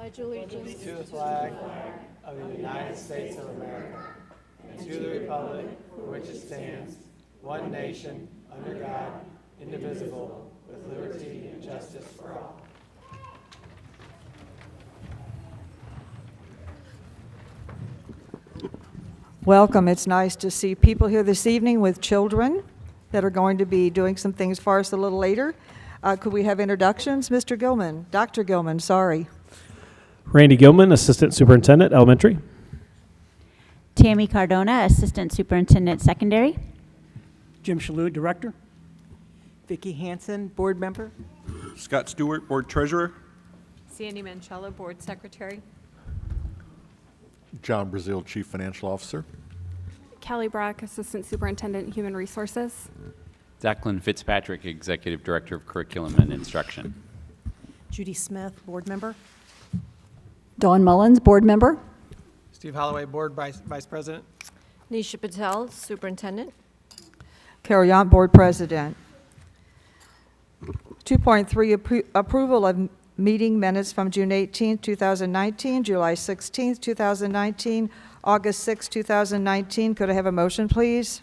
pledge allegiance to the flag of the United States of America and to the republic for which it stands, one nation, under God, indivisible, with liberty and justice for all. Welcome. It's nice to see people here this evening with children that are going to be doing some things for us a little later. Could we have introductions? Mr. Gilman, Dr. Gilman, sorry. Randy Gilman, Assistant Superintendent, Elementary. Tammy Cardona, Assistant Superintendent, Secondary. Jim Shalhoub, Director. Vicki Hansen, Board Member. Scott Stewart, Board Treasurer. Sandy Mancello, Board Secretary. John Brazil, Chief Financial Officer. Kelly Brock, Assistant Superintendent, Human Resources. Declan Fitzpatrick, Executive Director of Curriculum and Instruction. Judy Smith, Board Member. Dawn Mullins, Board Member. Steve Holloway, Board Vice President. Nisha Patel, Superintendent. Carol Yount, Board President. 2.3, approval of meeting minutes from June 18, 2019, July 16, 2019, August 6, 2019. Could I have a motion, please?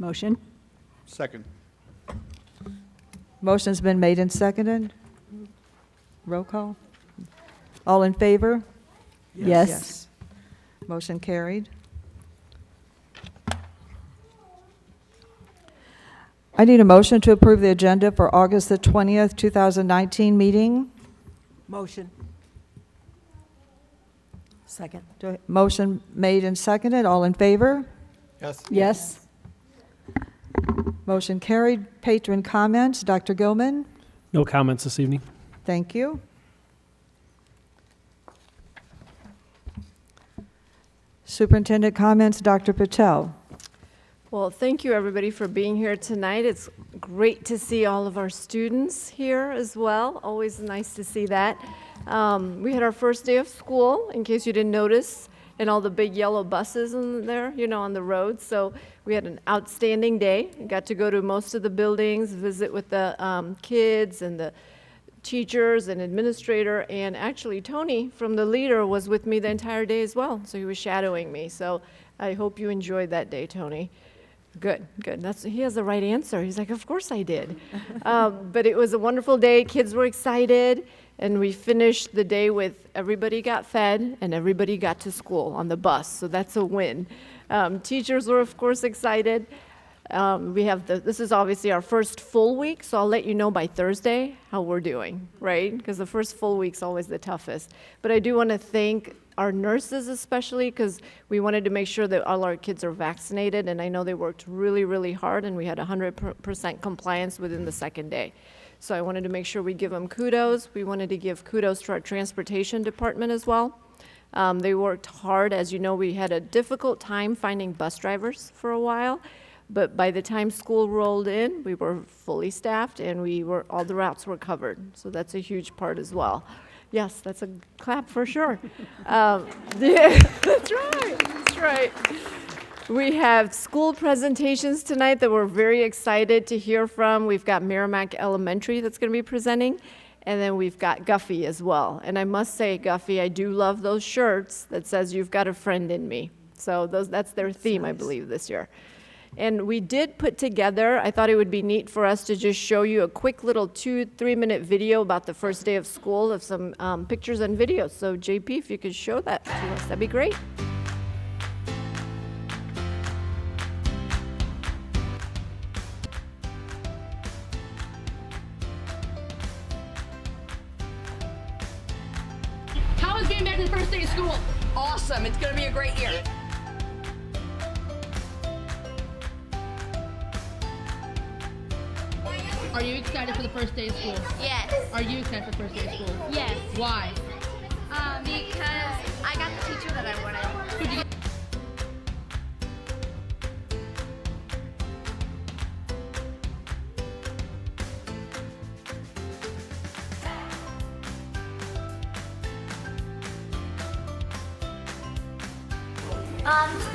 Motion. Second. Motion's been made and seconded. Roll call. All in favor? Yes. Motion carried. I need a motion to approve the agenda for August the 20th, 2019 meeting. Motion. Second. Motion made and seconded. All in favor? Yes. Yes. Motion carried. Patron comments. Dr. Gilman? No comments this evening. Thank you. Superintendent comments. Dr. Patel? Well, thank you, everybody, for being here tonight. It's great to see all of our students here as well. Always nice to see that. We had our first day of school, in case you didn't notice, and all the big yellow buses in there, on the road. So we had an outstanding day. We got to go to most of the buildings, visit with the kids and the teachers and administrator. And actually, Tony from the leader was with me the entire day as well. So he was shadowing me. So I hope you enjoyed that day, Tony. Good. He has the right answer. He's like, of course I did. But it was a wonderful day. Kids were excited. And we finished the day with everybody got fed and everybody got to school on the bus. So that's a win. Teachers were, of course, excited. This is obviously our first full week, so I'll let you know by Thursday how we're doing, right? Because the first full week's always the toughest. But I do want to thank our nurses especially, because we wanted to make sure that all our kids are vaccinated, and I know they worked really, really hard, and we had 100% compliance within the second day. So I wanted to make sure we give them kudos. We wanted to give kudos to our transportation department as well. They worked hard. As you know, we had a difficult time finding bus drivers for a while, but by the time school rolled in, we were fully staffed, and all the routes were covered. So that's a huge part as well. Yes, that's a clap for sure. Yeah, that's right. We have school presentations tonight that we're very excited to hear from. We've got Merrimack Elementary that's going to be presenting, and then we've got Guffey as well. And I must say, Guffey, I do love those shirts that says, "You've got a friend in me." So that's their theme, I believe, this year. And we did put together, I thought it would be neat for us to just show you a quick little 2-3 minute video about the first day of school of some pictures and videos. So JP, if you could show that to us, that'd be great. How is being back to the first day of school? Awesome, it's gonna be a great year. Are you excited for the first day of school? Yes. Are you excited for the first day of school? Yes. Why? Because I got the teacher that I wanted. Who'd you get?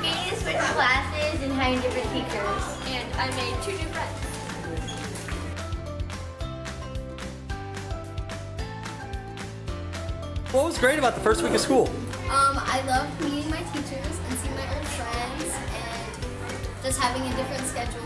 Getting to switch classes and having different teachers. And I made 2 new friends. What was great about the first week of school? I loved meeting my teachers and seeing my old friends and just having a different schedule.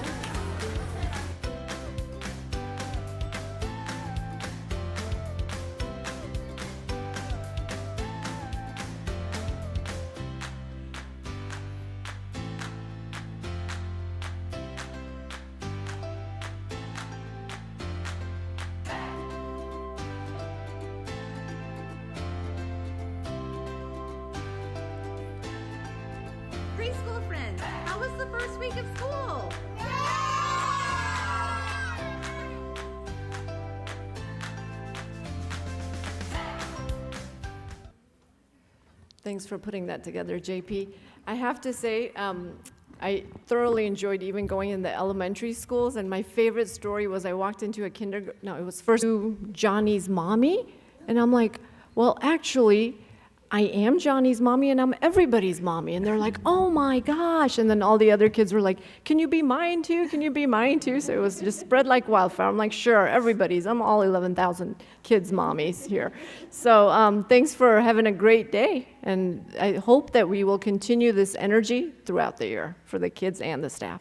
Preschool friends, how was the first week of school? Thanks for putting that together, JP. I have to say, I thoroughly enjoyed even going in the elementary schools, and my favorite story was I walked into a kindergarten, no, it was first to Johnny's mommy, and I'm like, well, actually, I am Johnny's mommy and I'm everybody's mommy. And they're like, oh my gosh. And then all the other kids were like, can you be mine too? Can you be mine too? So it was just spread like wildfire. I'm like, sure, everybody's. I'm all 11,000 kids' mommies here. So thanks for having a great day. And I hope that we will continue this energy throughout the year for the kids and the staff.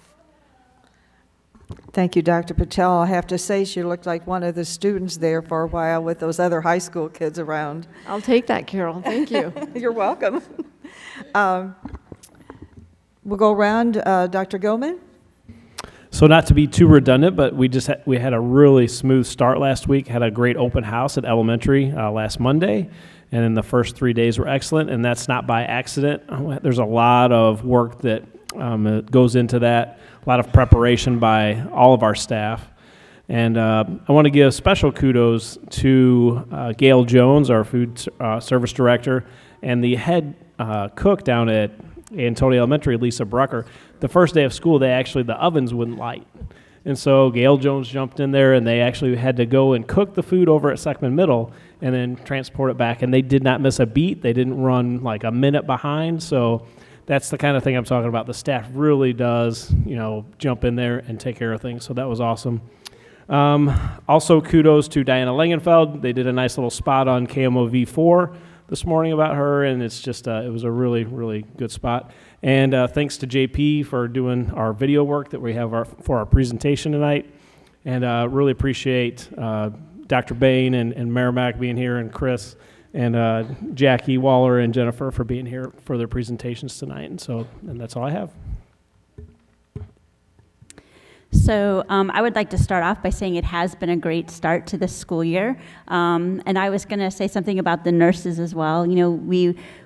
Thank you, Dr. Patel. I have to say she looked like one of the students there for a while with those other high school kids around. I'll take that, Carol. Thank you. You're welcome. We'll go around. Dr. Gilman? So not to be too redundant, but we had a really smooth start last week, had a great open house at elementary last Monday, and then the first 3 days were excellent, and that's not by accident. There's a lot of work that goes into that, a lot of preparation by all of our staff. And I want to give special kudos to Gail Jones, our food service director, and the head cook down at Antonio Elementary, Lisa Brucker. The first day of school, the ovens wouldn't light. And so Gail Jones jumped in there, and they actually had to go and cook the food over at Seckman Middle and then transport it back. And they did not miss a beat. They didn't run like a minute behind. So that's the kind of thing I'm talking about. The staff really does, jump in there and take care of things. So that was awesome. Also, kudos to Diana Langenfeld. They did a nice little spot on KMOV4 this morning about her, and it's just it was a really, really good spot. And thanks to JP for doing our video work that we have for our presentation tonight. And really appreciate Dr. Bain and Merrimack being here, and Chris and Jackie Waller and Jennifer for being here for their presentations tonight. And that's all I have. So I would like to start off by saying it has been a great start to this school year. And I was going to say something about the nurses as well.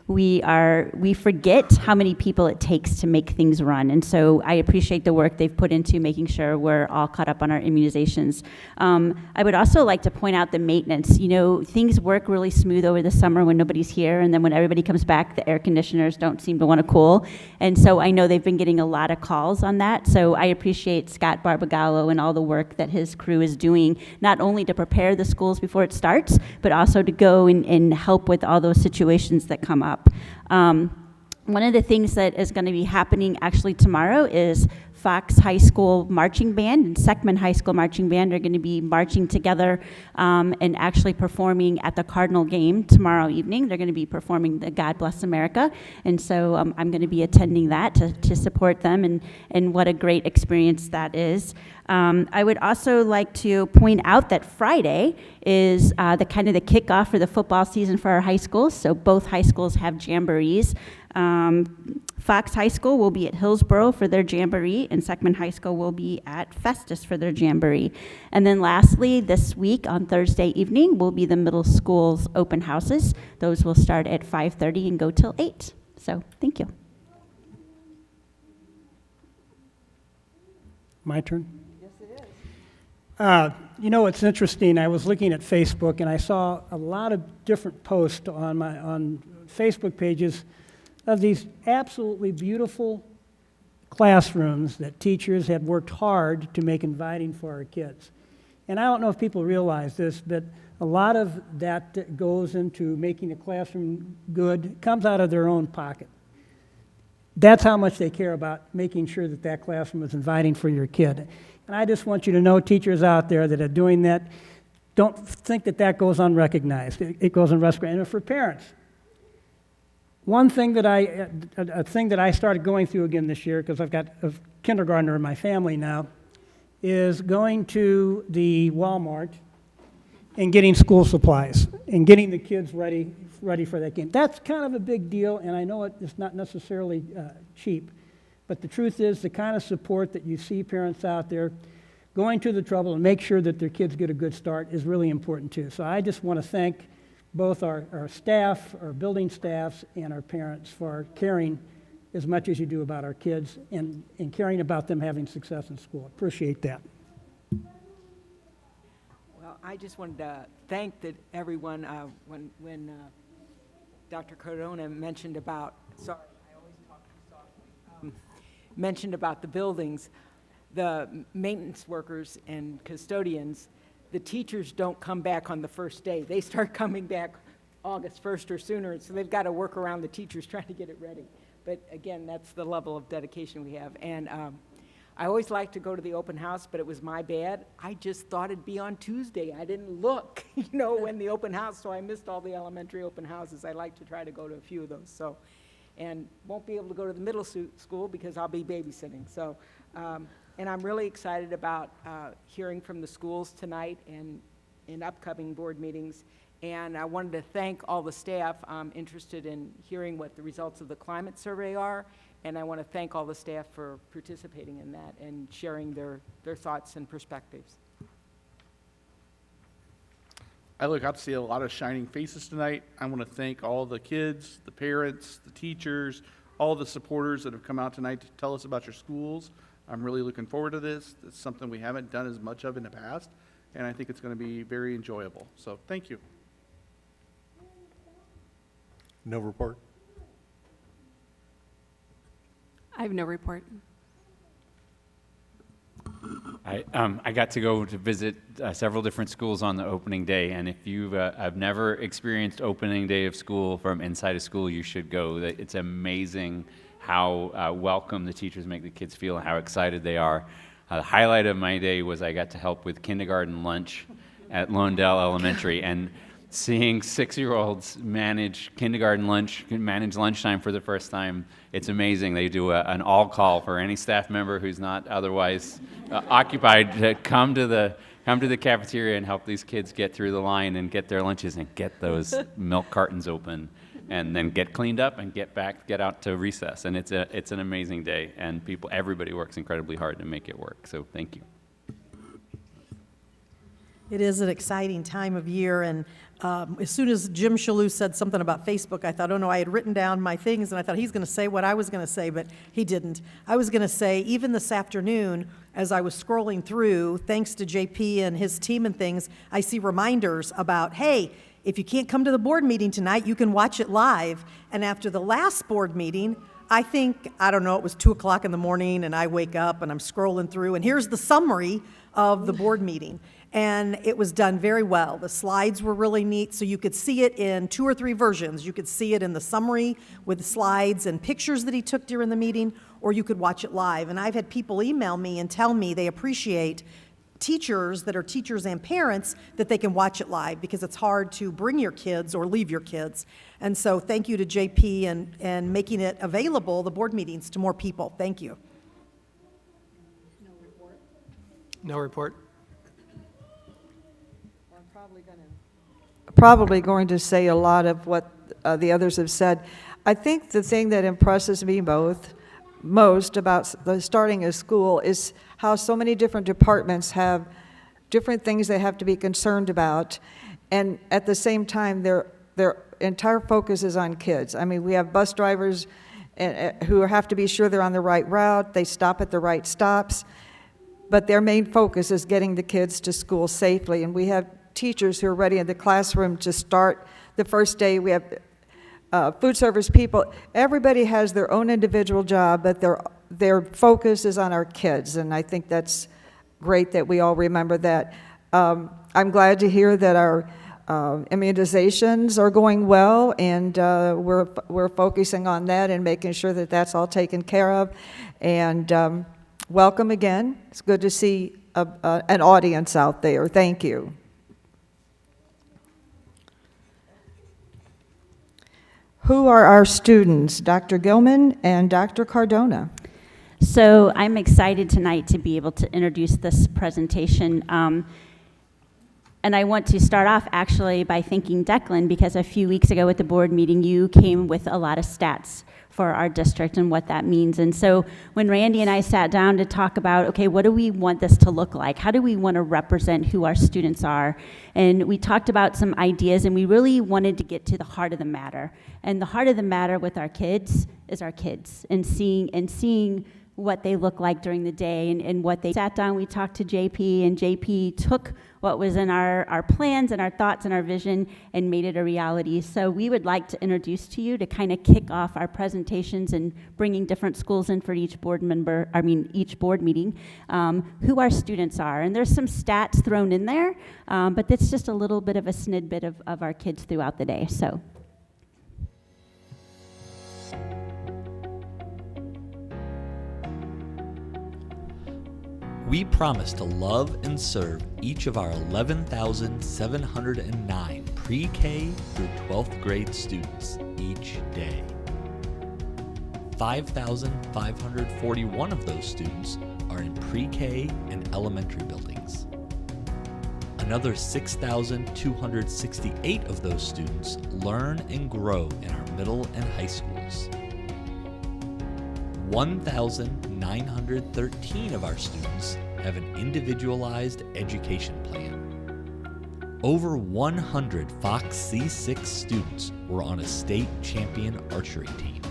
We forget how many people it takes to make things run. And so I appreciate the work they've put into making sure we're all caught up on our immunizations. I would also like to point out the maintenance. Things work really smooth over the summer when nobody's here, and then when everybody comes back, the air conditioners don't seem to want to cool. And so I know they've been getting a lot of calls on that. So I appreciate Scott Barbagallo and all the work that his crew is doing, not only to prepare the schools before it starts, but also to go and help with all those situations that come up. One of the things that is going to be happening actually tomorrow is Fox High School Marching Band and Seckman High School Marching Band are going to be marching together and actually performing at the Cardinal game tomorrow evening. They're going to be performing the God Bless America, and so I'm going to be attending that to support them, and what a great experience that is. I would also like to point out that Friday is the kickoff for the football season for our high schools. So both high schools have jamborees. Fox High School will be at Hillsborough for their jamboree, and Seckman High School will be at Festus for their jamboree. And then lastly, this week on Thursday evening will be the middle school's open houses. Those will start at 5:30 and go till 8. So thank you. My turn? Yes, it is. It's interesting. I was looking at Facebook, and I saw a lot of different posts on Facebook pages of these absolutely beautiful classrooms that teachers had worked hard to make inviting for our kids. And I don't know if people realize this, but a lot of that goes into making a classroom good, comes out of their own pocket. That's how much they care about making sure that classroom is inviting for your kid. And I just want you to know, teachers out there that are doing that, don't think that that goes unrecognized. It goes unrecognized. And for parents, one thing that a thing that I started going through again this year, because I've got a kindergartner in my family now, is going to the Walmart and getting school supplies and getting the kids ready for that game. That's kind of a big deal, and I know it's not necessarily cheap, but the truth is the kind of support that you see parents out there going to the trouble and make sure that their kids get a good start is really important too. So I just want to thank both our staff, our building staffs, and our parents for caring as much as you do about our kids and caring about them having success in school. Appreciate that. Well, I just wanted to thank everyone when Dr. Cardona mentioned about, sorry, I always talk too softly, mentioned about the buildings, the maintenance workers and custodians. The teachers don't come back on the first day. They start coming back August 1st or sooner, so they've got to work around the teachers trying to get it ready. But again, that's the level of dedication we have. And I always like to go to the open house, but it was my bad. I just thought it'd be on Tuesday. I didn't look, when the open house, so I missed all the elementary open houses. I like to try to go to a few of those. So, and won't be able to go to the middle school because I'll be babysitting. So, and I'm really excited about hearing from the schools tonight and in upcoming board meetings. And I wanted to thank all the staff interested in hearing what the results of the climate survey are. And I want to thank all the staff for participating in that and sharing their thoughts and perspectives. I got to see a lot of shining faces tonight. I want to thank all the kids, the parents, the teachers, all the supporters that have come out tonight to tell us about your schools. I'm really looking forward to this. It's something we haven't done as much of in the past, and I think it's going to be very enjoyable. So thank you. No report. I have no report. I got to go to visit several different schools on the opening day, and if you have never experienced opening day of school from inside a school, you should go. It's amazing how welcome the teachers make the kids feel and how excited they are. The highlight of my day was I got to help with kindergarten lunch at Lawndale Elementary, and seeing 6-year-olds manage kindergarten lunch, manage lunchtime for the first time, it's amazing. They do an all-call for any staff member who's not otherwise occupied to come to the cafeteria and help these kids get through the line and get their lunches and get those milk cartons open and then get cleaned up and get out to recess. And it's an amazing day, and everybody works incredibly hard to make it work. So thank you. It is an exciting time of year, and as soon as Jim Shalhoub said something about Facebook, I thought, oh no, I had written down my things, and I thought he's going to say what I was going to say, but he didn't. I was going to say, even this afternoon, as I was scrolling through, thanks to JP and his team and things, I see reminders about, hey, if you can't come to the board meeting tonight, you can watch it live. And after the last board meeting, I don't know, it was 2 o'clock in the morning, and I wake up and I'm scrolling through, and here's the summary of the board meeting. And it was done very well. The slides were really neat, so you could see it in 2 or 3 versions. You could see it in the summary with the slides and pictures that he took during the meeting, or you could watch it live. And I've had people email me and tell me they appreciate teachers that are teachers and parents that they can watch it live because it's hard to bring your kids or leave your kids. And so thank you to JP and making it available, the board meetings, to more people. Thank you. No report. No report. Probably going to say a lot of what the others have said. I think the thing that impresses me most about starting a school is how so many different departments have different things they have to be concerned about, and at the same time their entire focus is on kids. I mean, we have bus drivers who have to be sure they're on the right route, they stop at the right stops, but their main focus is getting the kids to school safely. And we have teachers who are ready in the classroom to start the first day. We have food service people. Everybody has their own individual job, but their focus is on our kids, and I think that's great that we all remember that. I'm glad to hear that our immunizations are going well, and we're focusing on that and making sure that that's all taken care of. And welcome again. It's good to see an audience out there. Thank you. Who are our students? Dr. Gilman and Dr. Cardona. So I'm excited tonight to be able to introduce this presentation. And I want to start off actually by thanking Declan, because a few weeks ago at the board meeting, you came with a lot of stats for our district and what that means. And so when Randy and I sat down to talk about, okay, what do we want this to look like? How do we want to represent who our students are? And we talked about some ideas, and we really wanted to get to the heart of the matter. And the heart of the matter with our kids is our kids, and seeing what they look like during the day, and what they sat down. We talked to JP, and JP took what was in our plans and our thoughts and our vision and made it a reality. So we would like to introduce to you, to kind of kick off our presentations and bringing different schools in for each board meeting, who our students are. And there's some stats thrown in there, but that's just a little bit of a snippet of our kids throughout the day. So. We promise to love and serve each of our 11,709 pre-K through 12th grade students each day. 5,541 of those students are in pre-K and elementary buildings. Another 6,268 of those students learn and grow in our middle and high schools. 1,913 of our students have an individualized education plan. Over 100 Fox C-6 students were on a state champion archery team.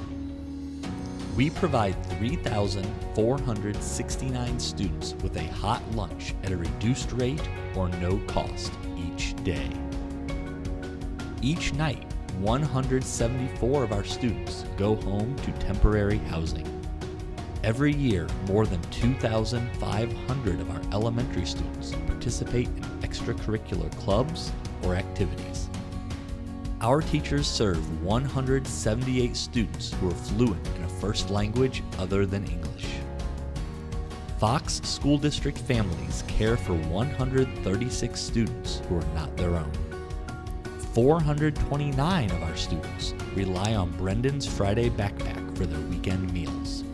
We provide 3,469 students with a hot lunch at a reduced rate or no cost each day. Each night, 174 of our students go home to temporary housing. Every year, more than 2,500 of our elementary students participate in extracurricular clubs or activities. Our teachers serve 178 students who are fluent in a first language other than English. Fox School District families care for 136 students who are not their own. 429 of our students rely on Brendan's Friday Backpack for their weekend meals.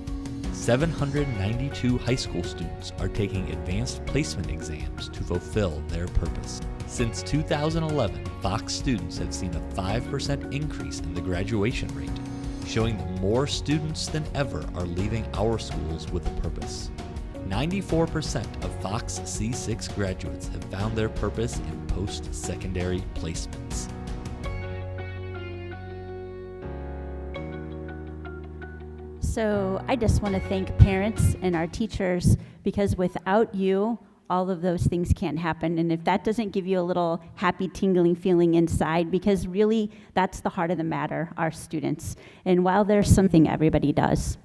792 high school students are taking advanced placement exams to fulfill their purpose. Since 2011, Fox students have seen a 5% increase in the graduation rate, showing that more students than ever are leaving our schools with a purpose. 94% of Fox C6 graduates have found their purpose in post-secondary placements. So I just want to thank parents and our teachers, because without you, all of those things can't happen. And if that doesn't give you a little happy, tingling feeling inside, because really that's the heart of the matter, our students. And while there's something everybody does.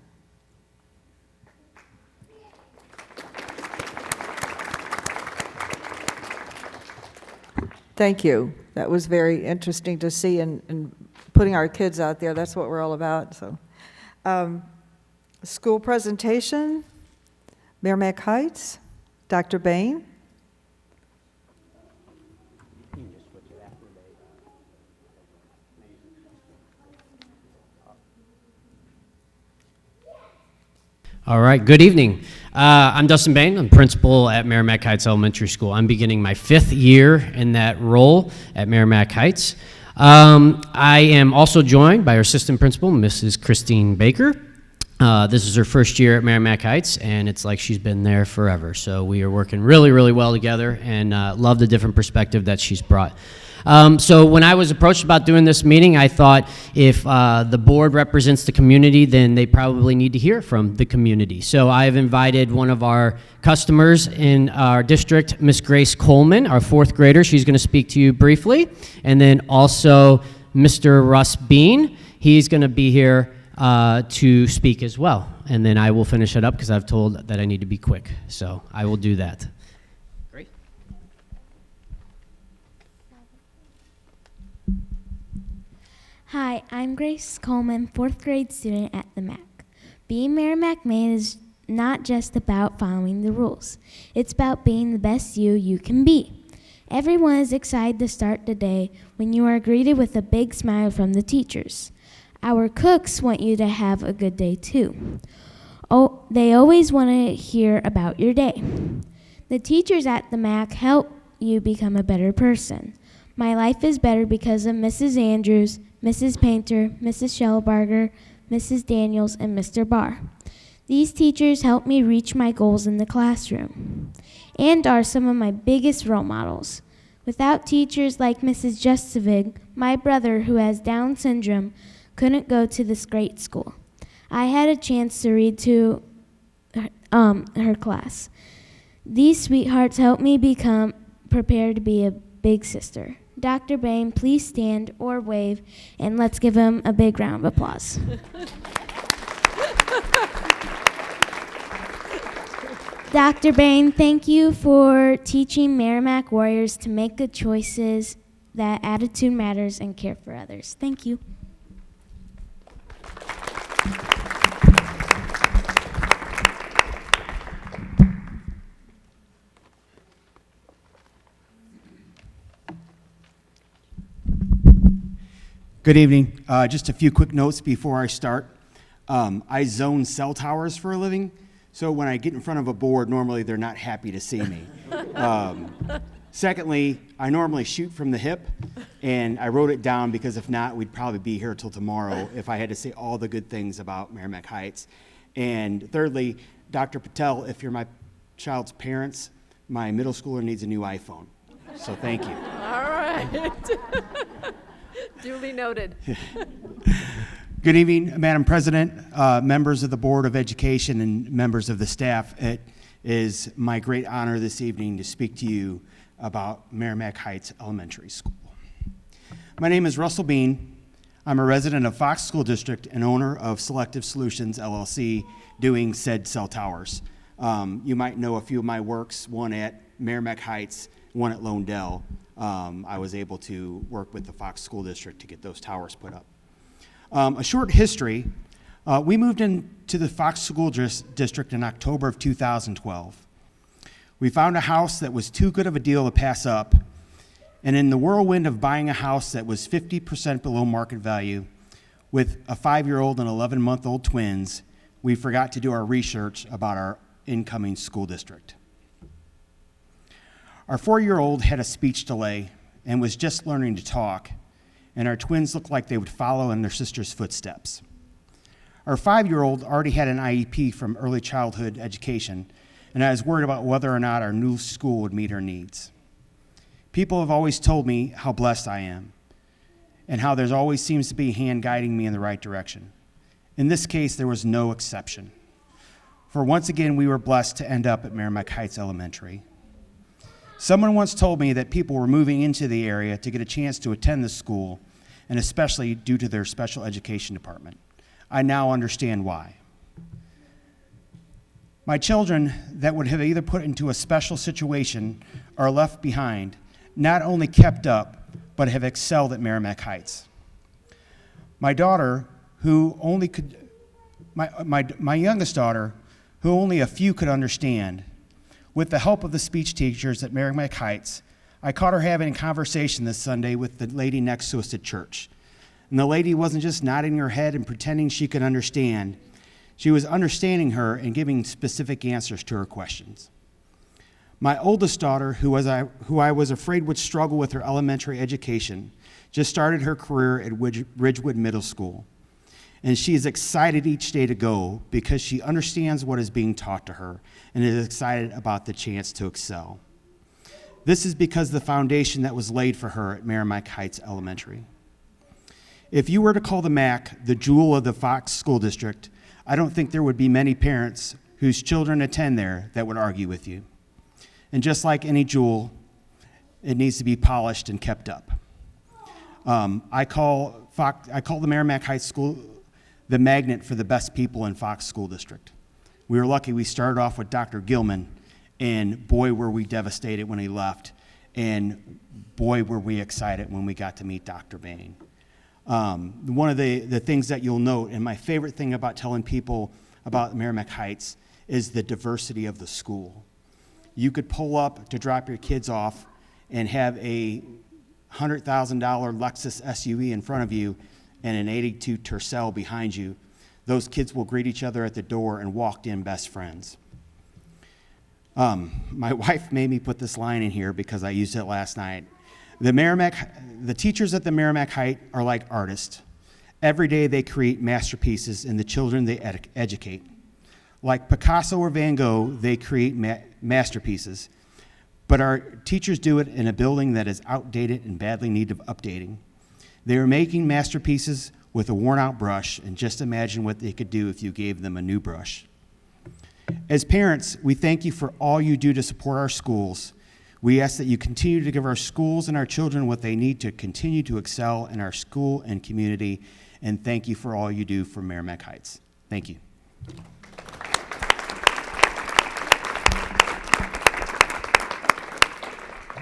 Thank you. That was very interesting to see, and putting our kids out there. That's what we're all about. So. School presentation, Merrimack Heights, Dr. Bain. All right, good evening. I'm Dustin Bain. I'm principal at Merrimack Heights Elementary School. I'm beginning my 5th year in that role at Merrimack Heights. I am also joined by our assistant principal, Mrs. Christine Baker. This is her first year at Merrimack Heights, and it's like she's been there forever. So we are working really, really well together, and love the different perspective that she's brought. So when I was approached about doing this meeting, I thought if the board represents the community, then they probably need to hear from the community. So I have invited one of our customers in our district, Miss Grace Coleman, our 4th grader. She's going to speak to you briefly. And then also Mr. Russ Bean. He's going to be here to speak as well. And then I will finish it up because I've told that I need to be quick. So I will do that. Great. Hi, I'm Grace Coleman, 4th grade student at the MAC. Being Merrimack Man is not just about following the rules. It's about being the best you can be. Everyone is excited to start the day when you are greeted with a big smile from the teachers. Our cooks want you to have a good day too. Oh, they always want to hear about your day. The teachers at the MAC help you become a better person. My life is better because of Mrs. Andrews, Mrs. Painter, Mrs. Shellbarger, Mrs. Daniels, and Mr. Barr. These teachers help me reach my goals in the classroom and are some of my biggest role models. Without teachers like Mrs. Justovig, my brother, who has Down syndrome, couldn't go to this great school. I had a chance to read to her class. These sweethearts helped me become prepared to be a big sister. Dr. Bain, please stand or wave, and let's give him a big round of applause. Dr. Bain, thank you for teaching Merrimack Warriors to make good choices, that attitude matters, and care for others. Thank you. Good evening. Just a few quick notes before I start. I zone cell towers for a living, so when I get in front of a board, normally they're not happy to see me. Secondly, I normally shoot from the hip, and I wrote it down because if not, we'd probably be here till tomorrow if I had to say all the good things about Merrimack Heights. And thirdly, Dr. Patel, if you're my child's parents, my middle schooler needs a new iPhone. So thank you. All right. Duly noted. Good evening, Madam President, members of the Board of Education, and members of the staff. It is my great honor this evening to speak to you about Merrimack Heights Elementary School. My name is Russell Bean. I'm a resident of Fox School District and owner of Selective Solutions, LLC, doing said cell towers. You might know a few of my works, one at Merrimack Heights, one at Lone-Dell. I was able to work with the Fox School District to get those towers put up. A short history, we moved into the Fox School District in October of 2012. We found a house that was too good of a deal to pass up, and in the whirlwind of buying a house that was 50% below market value with a 5-year-old and 11-month-old twins, we forgot to do our research about our incoming school district. Our 4-year-old had a speech delay and was just learning to talk, and our twins looked like they would follow in their sister's footsteps. Our 5-year-old already had an IEP from early childhood education, and I was worried about whether or not our new school would meet her needs. People have always told me how blessed I am, and how there always seems to be a hand guiding me in the right direction. In this case, there was no exception. For once again, we were blessed to end up at Merrimack Heights Elementary. Someone once told me that people were moving into the area to get a chance to attend the school, and especially due to their special education department. I now understand why. My children that would have either put into a special situation or left behind not only kept up, but have excelled at Merrimack Heights. My daughter, who only could, my youngest daughter, who only a few could understand, with the help of the speech teachers at Merrimack Heights, I caught her having a conversation this Sunday with the lady next to us at church. And the lady wasn't just nodding her head and pretending she could understand. She was understanding her and giving specific answers to her questions. My oldest daughter, who I was afraid would struggle with her elementary education, just started her career at Ridgewood Middle School. And she is excited each day to go because she understands what is being taught to her and is excited about the chance to excel. This is because of the foundation that was laid for her at Merrimack Heights Elementary. If you were to call the MAC the jewel of the Fox School District, I don't think there would be many parents whose children attend there that would argue with you. And just like any jewel, it needs to be polished and kept up. I call the Merrimack Heights School the magnet for the best people in Fox School District. We were lucky we started off with Dr. Gilman, and boy were we devastated when he left, and boy were we excited when we got to meet Dr. Bain. One of the things that you'll note, and my favorite thing about telling people about Merrimack Heights, is the diversity of the school. You could pull up to drop your kids off and have a $100,000 Lexus SUV in front of you, and an 82 Tercel behind you, those kids will greet each other at the door and walk in best friends. My wife made me put this line in here because I used it last night. The teachers at the Merrimack Heights are like artists. Every day they create masterpieces in the children they educate. Like Picasso or Van Gogh, they create masterpieces. But our teachers do it in a building that is outdated and badly need of updating. They are making masterpieces with a worn-out brush, and just imagine what they could do if you gave them a new brush. As parents, we thank you for all you do to support our schools. We ask that you continue to give our schools and our children what they need to continue to excel in our school and community, and thank you for all you do for Merrimack Heights. Thank you.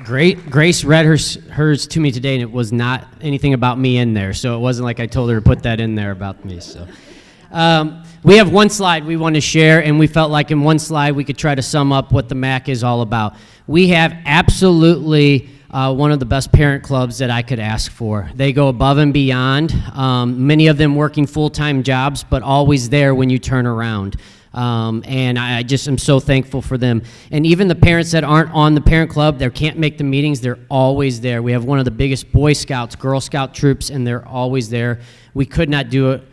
Grace read hers to me today, and it was not anything about me in there, so it wasn't like I told her to put that in there about me. So, we have one slide we want to share, and we felt like in one slide we could try to sum up what the MAC is all about. We have absolutely one of the best parent clubs that I could ask for. They go above and beyond, many of them working full-time jobs, but always there when you turn around. And I just am so thankful for them. And even the parents that aren't on the parent club, they can't make the meetings, they're always there. We have one of the biggest Boy Scouts, Girl Scout troops, and they're always there. We could not do it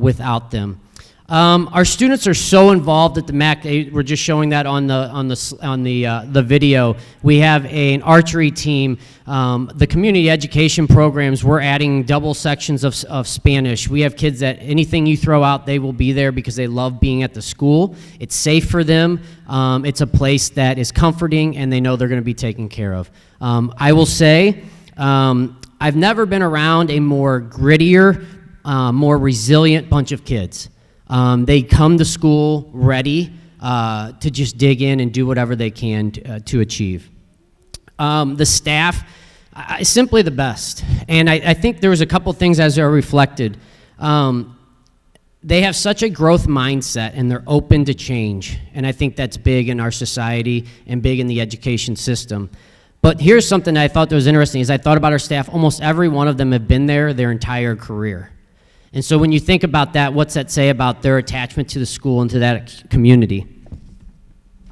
without them. Our students are so involved at the MAC. We're just showing that on the video. We have an archery team. The community education programs, we're adding double sections of Spanish. We have kids that anything you throw out, they will be there because they love being at the school. It's safe for them. It's a place that is comforting, and they know they're going to be taken care of. I will say, I've never been around a more grittier, more resilient bunch of kids. They come to school ready to just dig in and do whatever they can to achieve. The staff is simply the best. And I think there was a couple things as are reflected. They have such a growth mindset, and they're open to change. And I think that's big in our society and big in the education system. But here's something I thought that was interesting. As I thought about our staff, almost every one of them have been there their entire career. And so when you think about that, what's that say about their attachment to the school and to that community?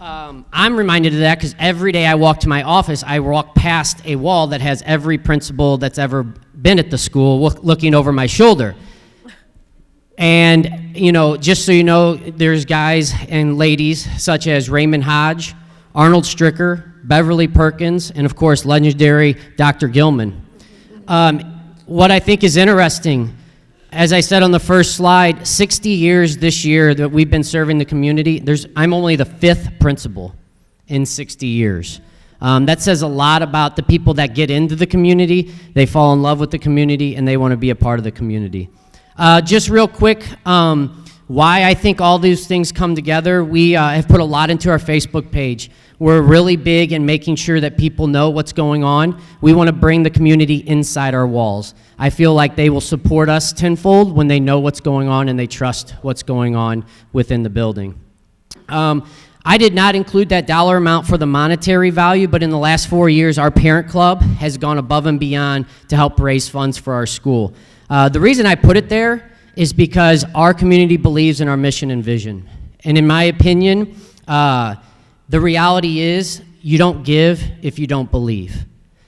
I'm reminded of that because every day I walk to my office, I walk past a wall that has every principal that's ever been at the school looking over my shoulder. And, you know, just so you know, there's guys and ladies such as Raymond Hodge, Arnold Stricker, Beverly Perkins, and of course, legendary Dr. Gilman. What I think is interesting, as I said on the first slide, 60 years this year that we've been serving the community. I'm only the 5th principal in 60 years. That says a lot about the people that get into the community. They fall in love with the community, and they want to be a part of the community. Just real quick, why I think all these things come together, we have put a lot into our Facebook page. We're really big in making sure that people know what's going on. We want to bring the community inside our walls. I feel like they will support us tenfold when they know what's going on and they trust what's going on within the building. I did not include that dollar amount for the monetary value, but in the last 4 years, our parent club has gone above and beyond to help raise funds for our school. The reason I put it there is because our community believes in our mission and vision. And in my opinion, the reality is you don't give if you don't believe.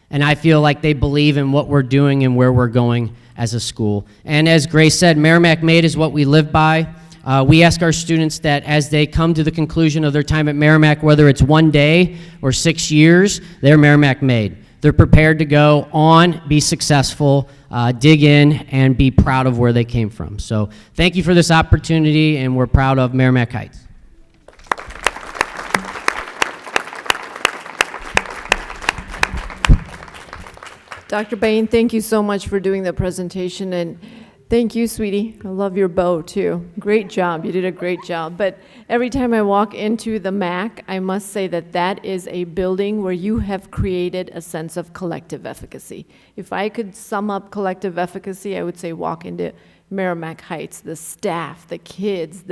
And I feel like they believe in what we're doing and where we're going as a school. And as Grace said, Merrimack Made is what we live by. We ask our students that as they come to the conclusion of their time at Merrimack, whether it's 1 day or 6 years, they're Merrimack Made. They're prepared to go on, be successful, dig in, and be proud of where they came from. So thank you for this opportunity, and we're proud of Merrimack Heights. Dr. Bain, thank you so much for doing the presentation, and thank you, sweetie. I love your bow, too. Great job. You did a great job. But every time I walk into the MAC, I must say that that is a building where you have created a sense of collective efficacy. If I could sum up collective efficacy, I would say walk into Merrimack Heights, the staff, the kids,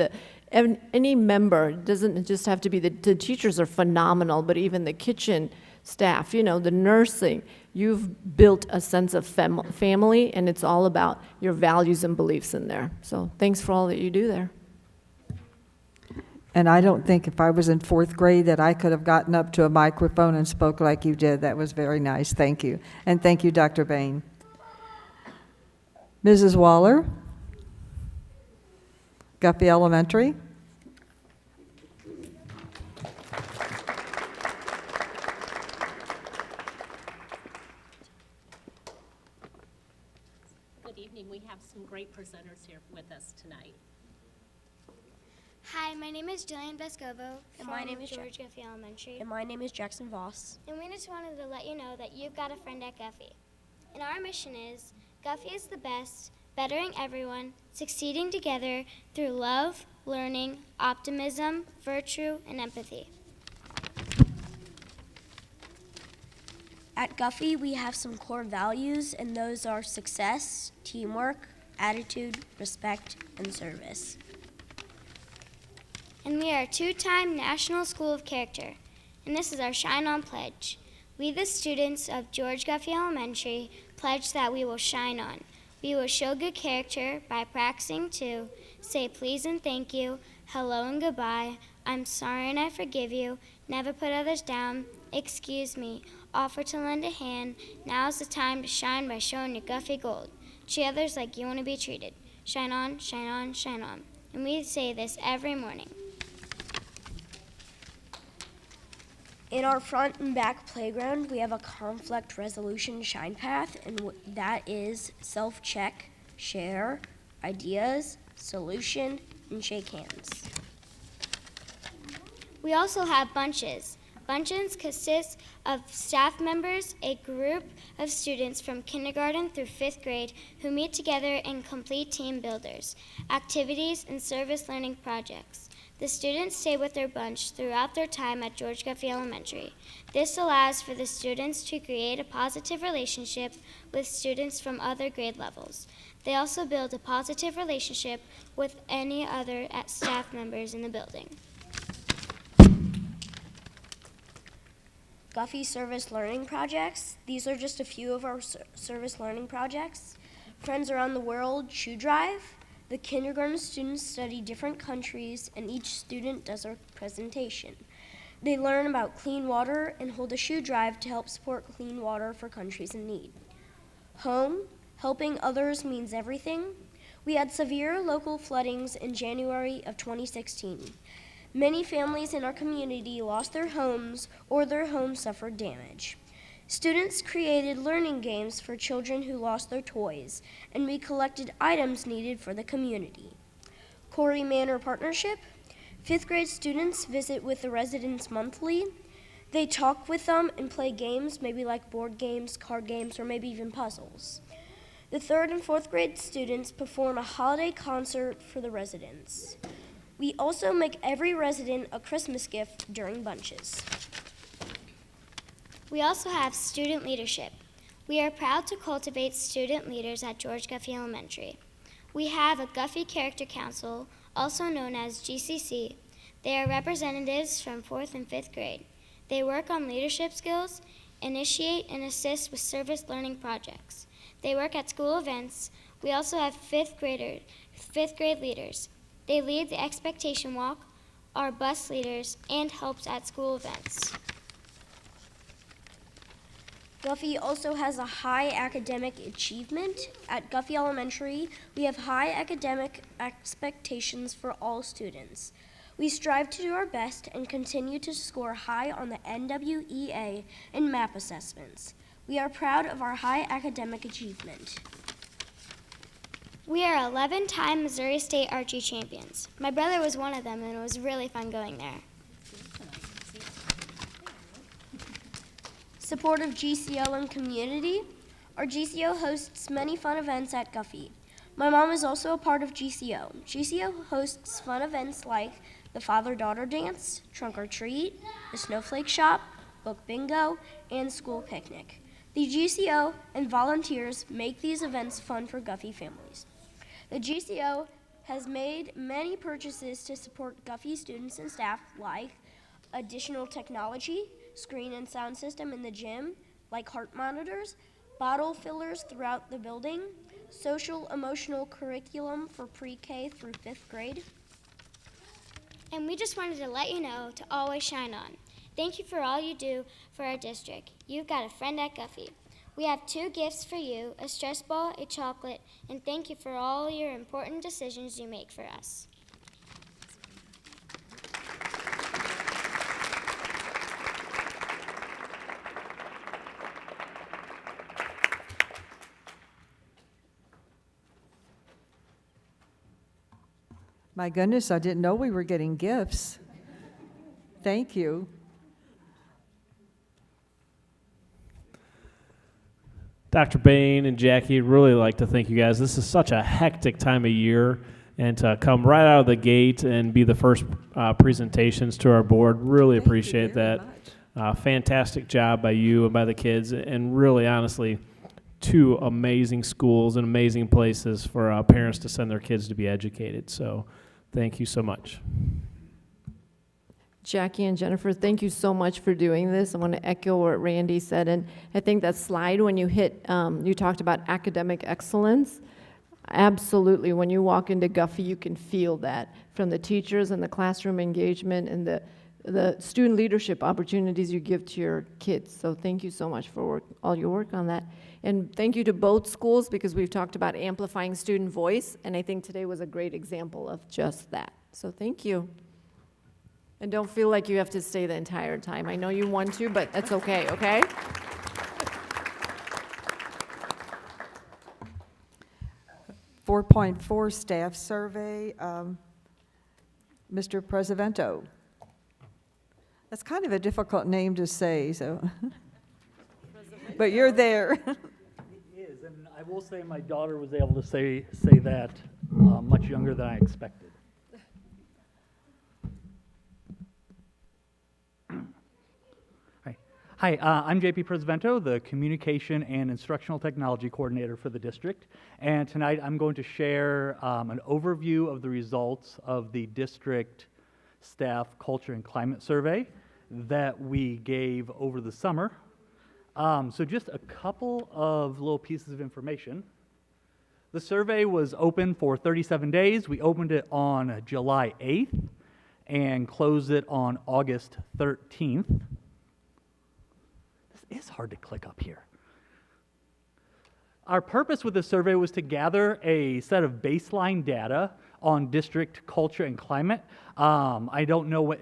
any member. It doesn't just have to be the teachers are phenomenal, but even the kitchen staff, you know, the nursing. You've built a sense of family, and it's all about your values and beliefs in there. So thanks for all that you do there. And I don't think if I was in 4th grade that I could have gotten up to a microphone and spoke like you did. That was very nice. Thank you. And thank you, Dr. Bain. Mrs. Waller, Guffey Elementary. Good evening. We have some great presenters here with us tonight. Hi, my name is Jillian Vescovo And from my name is George Guffey Elementary. And my name is Jackson Voss. And we just wanted to let you know that you've got a friend at Guffey. And our mission is, Guffey is the best, bettering everyone, succeeding together through love, learning, optimism, virtue, and empathy. At Guffey, we have some core values, and those are success, teamwork, attitude, respect, and service. And we are a 2-time National School of Character. And this is our Shine On Pledge. We, the students of George Guffey Elementary, pledge that we will shine on. We will show good character by practicing to say please and thank you, hello and goodbye, I'm sorry and I forgive you, never put others down, excuse me, offer to lend a hand, now's the time to shine by showing your Guffey gold. Treat others like you want to be treated. Shine on, shine on, shine on. And we say this every morning. In our front and back playground, we have a conflict resolution shine path, and that is self-check, share, ideas, solution, and shake hands. We also have bunches. Bunches consist of staff members, a group of students from kindergarten through 5th grade who meet together and complete team builders, activities, and service learning projects. The students stay with their bunch throughout their time at George Guffey Elementary. This allows for the students to create a positive relationship with students from other grade levels. They also build a positive relationship with any other staff members in the building. Guffey Service Learning Projects. These are just a few of our service learning projects. Friends Around the World Shoe Drive. The kindergarten students study different countries, and each student does a presentation. They learn about clean water and hold a shoe drive to help support clean water for countries in need. Home, helping others means everything. We had severe local floodings in January of 2016. Many families in our community lost their homes or their homes suffered damage. Students created learning games for children who lost their toys, and we collected items needed for the community. Corey Manor Partnership. 5th grade students visit with the residents monthly. They talk with them and play games, maybe like board games, card games, or maybe even puzzles. The 3rd and 4th grade students perform a holiday concert for the residents. We also make every resident a Christmas gift during bunches. We also have student leadership. We are proud to cultivate student leaders at George Guffey Elementary. We have a Guffey Character Council, also known as GCC. They are representatives from 4th and 5th grade. They work on leadership skills, initiate and assist with service learning projects. They work at school events. We also have 5th grade leaders. They lead the expectation walk, are bus leaders, and helps at school events. Guffey also has a high academic achievement. At Guffey Elementary, we have high academic expectations for all students. We strive to do our best and continue to score high on the NWEA and MAP assessments. We are proud of our high academic achievement. We are 11-time Missouri State Archery champions. My brother was one of them, and it was really fun going there. Support of GCO and community. Our GCO hosts many fun events at Guffey. My mom is also a part of GCO. GCO hosts fun events like the father-daughter dance, trunk or treat, the snowflake shop, book bingo, and school picnic. The GCO and volunteers make these events fun for Guffey families. The GCO has made many purchases to support Guffey students and staff, like additional technology, screen and sound system in the gym, like heart monitors, bottle fillers throughout the building, social emotional curriculum for pre-K through 5th grade. And we just wanted to let you know to always shine on. Thank you for all you do for our district. You've got a friend at Guffey. We have 2 gifts for you, a stress ball, a chocolate, and thank you for all your important decisions you make for us. My goodness, I didn't know we were getting gifts. Thank you. Dr. Bain and Jackie, really like to thank you guys. This is such a hectic time of year, and to come right out of the gate and be the first presentations to our board, really appreciate that. Fantastic job by you and by the kids, and really, honestly, 2 amazing schools and amazing places for parents to send their kids to be educated. So thank you so much. Jackie and Jennifer, thank you so much for doing this. I want to echo what Randy said, and I think that slide when you hit, you talked about academic excellence. Absolutely, when you walk into Guffey, you can feel that from the teachers and the classroom engagement and the student leadership opportunities you give to your kids. So thank you so much for all your work on that. And thank you to both schools, because we've talked about amplifying student voice, and I think today was a great example of just that. So thank you. And don't feel like you have to stay the entire time. I know you want to, but that's okay, okay? .4 staff survey, Mr. Presidento. That's kind of a difficult name to say, so. But you're there. It is, and I will say my daughter was able to say that much younger than I expected. Hi, I'm JP Presidento, the Communication and Instructional Technology Coordinator for the district, and tonight I'm going to share an overview of the results of the district staff culture and climate survey that we gave over the summer. So just a couple of little pieces of information. The survey was open for 37 days. We opened it on July 8th and closed it on August 13th. This is hard to click up here. Our purpose with this survey was to gather a set of baseline data on district culture and climate. I don't know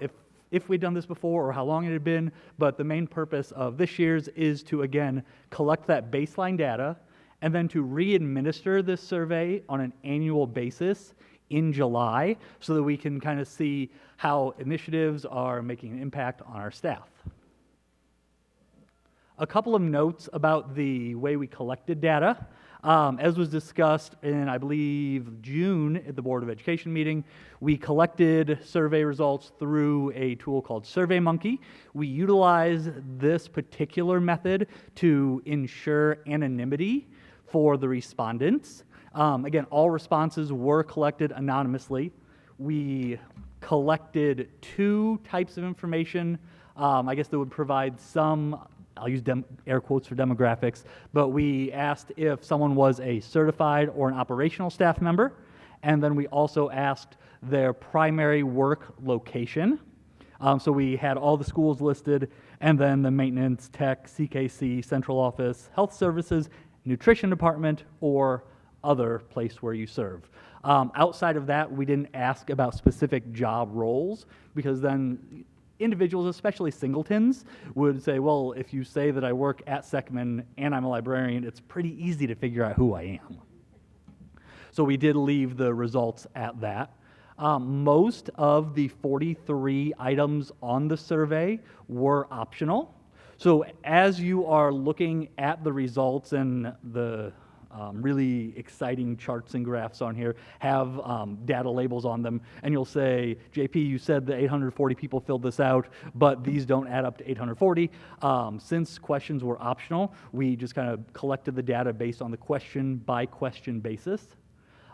if we'd done this before or how long it had been, but the main purpose of this year's is to, again, collect that baseline data and then to re-administer this survey on an annual basis in July so that we can kind of see how initiatives are making an impact on our staff. A couple of notes about the way we collected data. As was discussed in, I believe, June at the Board of Education meeting, we collected survey results through a tool called SurveyMonkey. We utilized this particular method to ensure anonymity for the respondents. Again, all responses were collected anonymously. We collected 2 types of information, I guess that would provide some, I'll use air quotes for demographics, but we asked if someone was a certified or an operational staff member, and then we also asked their primary work location. So we had all the schools listed, and then the maintenance, tech, CKC, central office, health services, nutrition department, or other place where you serve. Outside of that, we didn't ask about specific job roles, because then individuals, especially singletons, would say, well, if you say that I work at Seckman and I'm a librarian, it's pretty easy to figure out who I am. So we did leave the results at that. Most of the 43 items on the survey were optional. So as you are looking at the results, and the really exciting charts and graphs on here have data labels on them, and you'll say, JP, you said that 840 people filled this out, but these don't add up to 840. Since questions were optional, we just kind of collected the data based on the question by question basis.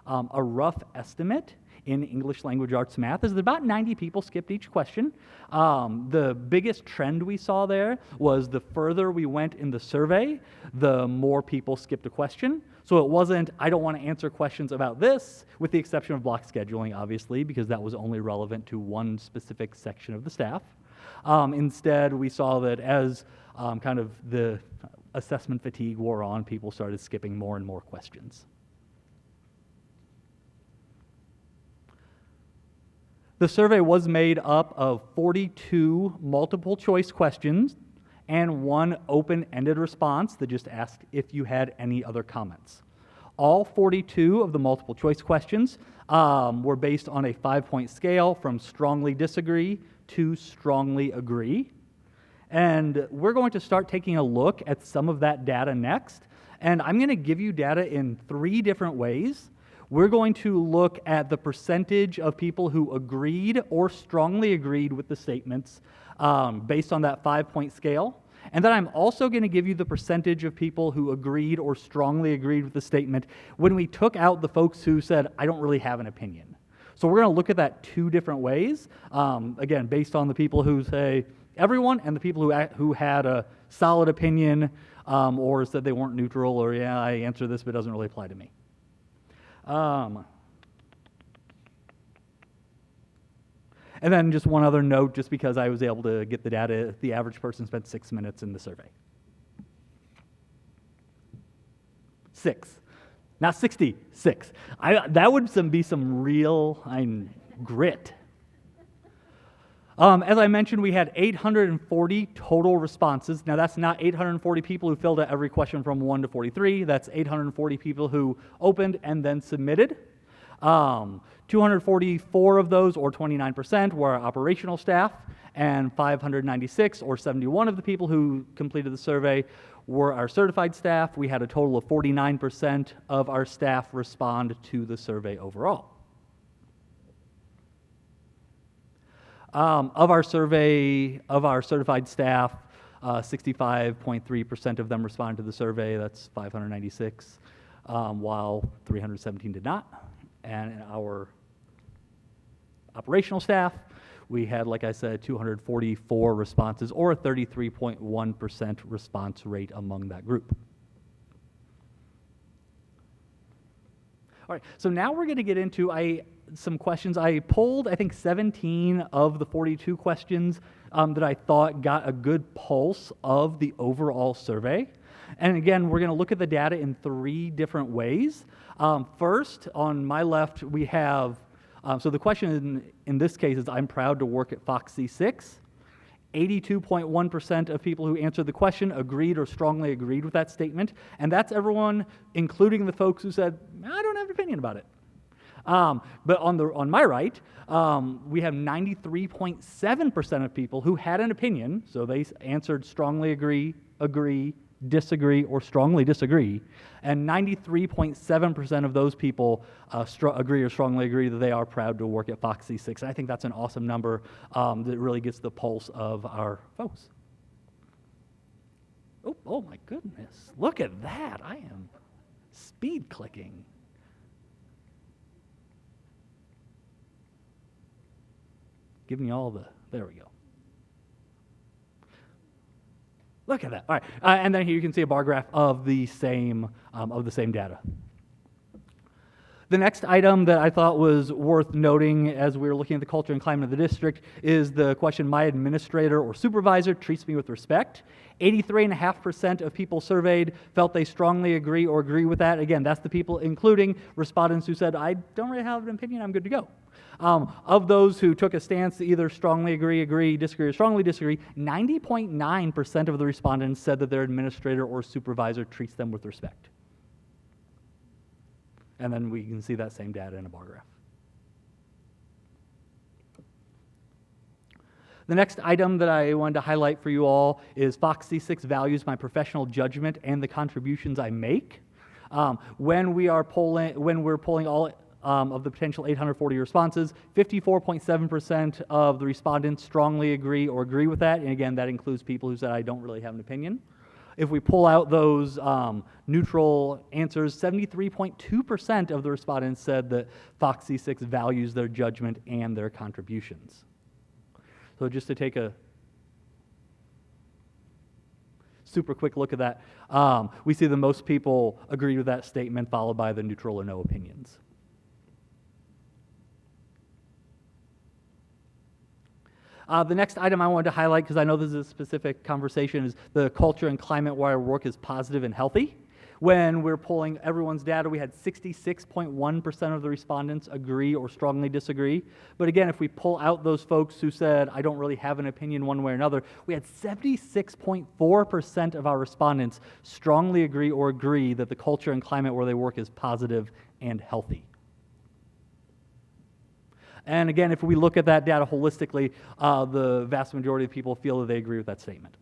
A rough estimate in English language arts math is that about 90 people skipped each question. The biggest trend we saw there was the further we went in the survey, the more people skipped a question. So it wasn't, I don't want to answer questions about this, with the exception of block scheduling, obviously, because that was only relevant to one specific section of the staff. Instead, we saw that as kind of the assessment fatigue wore on, people started skipping more and more questions. The survey was made up of 42 multiple choice questions and one open-ended response that just asked if you had any other comments. All 42 of the multiple choice questions were based on a 5-point scale from strongly disagree to strongly agree. And we're going to start taking a look at some of that data next. And I'm going to give you data in 3 different ways. We're going to look at the percentage of people who agreed or strongly agreed with the statements based on that 5-point scale. And then I'm also going to give you the percentage of people who agreed or strongly agreed with the statement when we took out the folks who said, I don't really have an opinion. So we're going to look at that 2 different ways, again, based on the people who say everyone and the people who had a solid opinion or said they weren't neutral or, yeah, I answer this, but it doesn't really apply to me. And then just one other note, just because I was able to get the data, the average person spent 6 minutes in the survey. 6. Not 60, 6. That would be some real grit. As I mentioned, we had 840 total responses. Now, that's not 840 people who filled out every question from 1 to 43. That's 840 people who opened and then submitted. 244 of those, or 29%, were our operational staff, and 596, or 71 of the people who completed the survey, were our certified staff. We had a total of 49% of our staff respond to the survey overall. Of our certified staff, 65.3% of them responded to the survey. That's 596, while 317 did not. And in our operational staff, we had, like I said, 244 responses, or a 33.1% response rate among that group. All right, so now we're going to get into some questions. I polled, I think, 17 of the 42 questions that I thought got a good pulse of the overall survey. And again, we're going to look at the data in 3 different ways. First, on my left, we have, so the question in this case is, I'm proud to work at Fox C-6. 82.1% of people who answered the question agreed or strongly agreed with that statement. And that's everyone, including the folks who said, I don't have an opinion about it. But on my right, we have 93.7% of people who had an opinion, so they answered strongly agree, disagree, or strongly disagree, and 93.7% of those people agree or strongly agree that they are proud to work at Fox C-6. And I think that's an awesome number that really gets the pulse of our folks. Oh my goodness, look at that. I am speed clicking. Giving you all there we go. Look at that. All right, and then here you can see a bar graph of the same data. The next item that I thought was worth noting as we were looking at the culture and climate of the district is the question, my administrator or supervisor treats me with respect. 83.5% of people surveyed felt they strongly agree or agree with that. Again, that's the people including respondents who said, I don't really have an opinion, I'm good to go. Of those who took a stance to either strongly agree, disagree, or strongly disagree, 90.9% of the respondents said that their administrator or supervisor treats them with respect. And then we can see that same data in a bar graph. The next item that I wanted to highlight for you all is Fox C-6 values my professional judgment and the contributions I make. When we're polling all of the potential 840 responses, 54.7% of the respondents strongly agree or agree with that. And again, that includes people who said, I don't really have an opinion. If we pull out those neutral answers, 73.2% of the respondents said that Fox C-6 values their judgment and their contributions. So just to take a super quick look at that, we see that most people agree with that statement, followed by the neutral or no opinions. The next item I wanted to highlight, because I know this is a specific conversation, is the culture and climate where our work is positive and healthy. When we're pulling everyone's data, we had 66.1% of the respondents agree or strongly disagree. But again, if we pull out those folks who said, I don't really have an opinion one way or another, we had 76.4% of our respondents strongly agree or agree that the culture and climate where they work is positive and healthy. And again, if we look at that data holistically, the vast majority of people feel that they agree with that statement.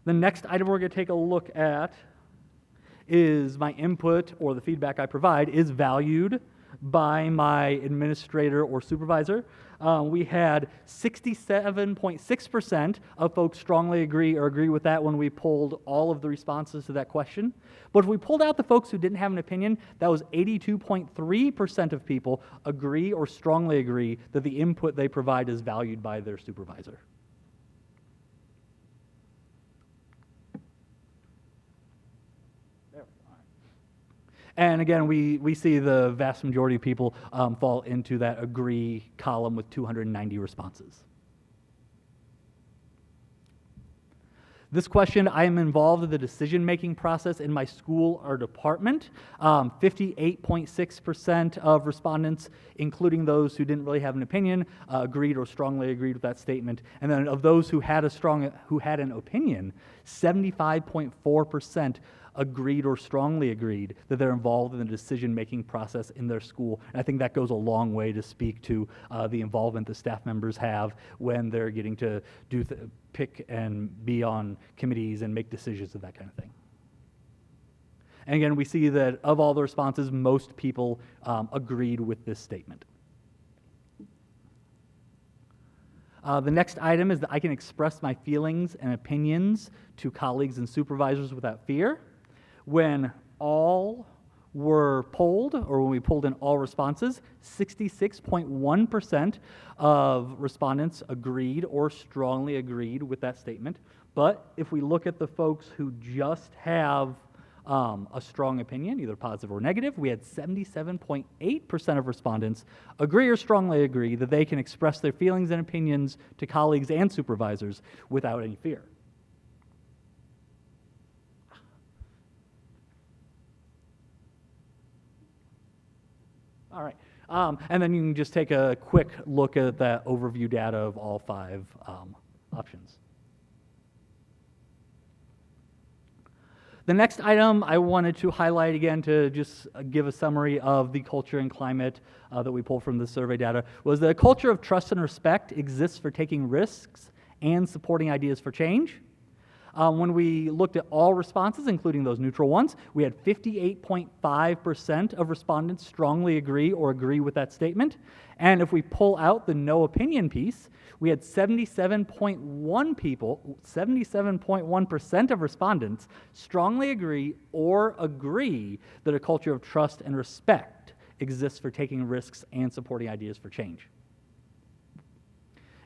The next item we're going to take a look at is my input, or the feedback I provide, is valued by my administrator or supervisor. We had 67.6% of folks strongly agree or agree with that when we pulled all of the responses to that question. But if we pulled out the folks who didn't have an opinion, that was 82.3% of people agree or strongly agree that the input they provide is valued by their supervisor. And again, we see the vast majority of people fall into that agree column with 290 responses. This question, I am involved in the decision-making process in my school or department. 58.6% of respondents, including those who didn't really have an opinion, agreed or strongly agreed with that statement. And then of those who had an opinion, 75.4% agreed or strongly agreed that they're involved in the decision-making process in their school. And I think that goes a long way to speak to the involvement the staff members have when they're getting to pick and be on committees and make decisions and that kind of thing. And again, we see that of all the responses, most people agreed with this statement. The next item is that I can express my feelings and opinions to colleagues and supervisors without fear. When all were polled, or when we pulled in all responses, 66.1% of respondents agreed or strongly agreed with that statement. But if we look at the folks who just have a strong opinion, either positive or negative, we had 77.8% of respondents agree or strongly agree that they can express their feelings and opinions to colleagues and supervisors without any fear. All right, and then you can just take a quick look at that overview data of all 5 options. The next item I wanted to highlight again to just give a summary of the culture and climate that we pulled from the survey data was that a culture of trust and respect exists for taking risks and supporting ideas for change. When we looked at all responses, including those neutral ones, we had 58.5% of respondents strongly agree or agree with that statement. And if we pull out the no opinion piece, we had 77.1% of respondents strongly agree or agree that a culture of trust and respect exists for taking risks and supporting ideas for change.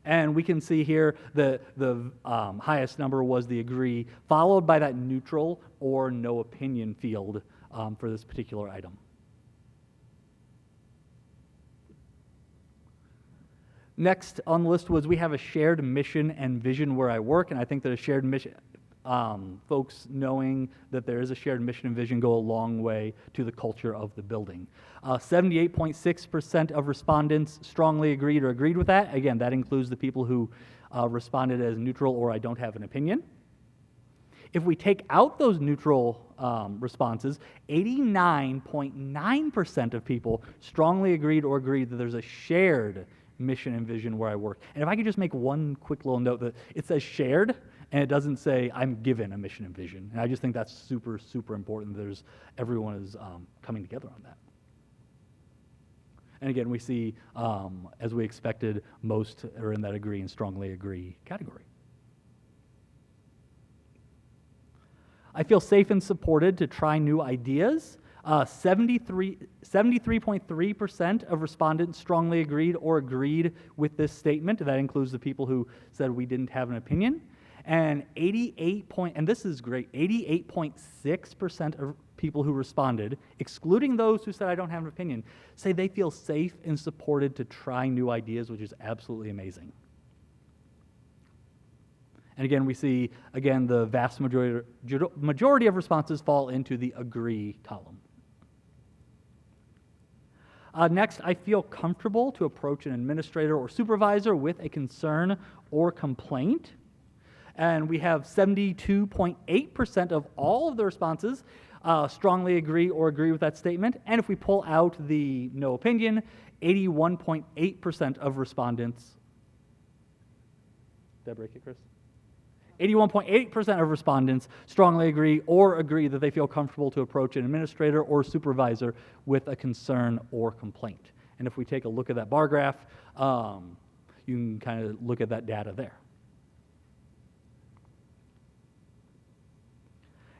And we can see here that the highest number was the agree, followed by that neutral or no opinion field for this particular item. Next on the list was we have a shared mission and vision where I work, and I think that a shared mission, folks knowing that there is a shared mission and vision go a long way to the culture of the building. 78.6% of respondents strongly agreed or agreed with that. Again, that includes the people who responded as neutral or I don't have an opinion. If we take out those neutral responses, 89.9% of people strongly agreed or agreed that there's a shared mission and vision where I work. And if I could just make one quick little note that it says shared, and it doesn't say I'm given a mission and vision. And I just think that's super, super important. Everyone is coming together on that. And again, we see, as we expected, most are in that agree and strongly agree category. I feel safe and supported to try new ideas. 73.3% of respondents strongly agreed or agreed with this statement. That includes the people who said we didn't have an opinion. And 88.6% of people who responded, excluding those who said I don't have an opinion, say they feel safe and supported to try new ideas, which is absolutely amazing. And again, we see, again, the vast majority of responses fall into the agree column. Next, I feel comfortable to approach an administrator or supervisor with a concern or complaint. And we have 72.8% of all of the responses strongly agree or agree with that statement. And if we pull out the no opinion, 81.8% of respondents. Did I break it, Chris? 81.8% of respondents strongly agree or agree that they feel comfortable to approach an administrator or supervisor with a concern or complaint. And if we take a look at that bar graph, you can kind of look at that data there.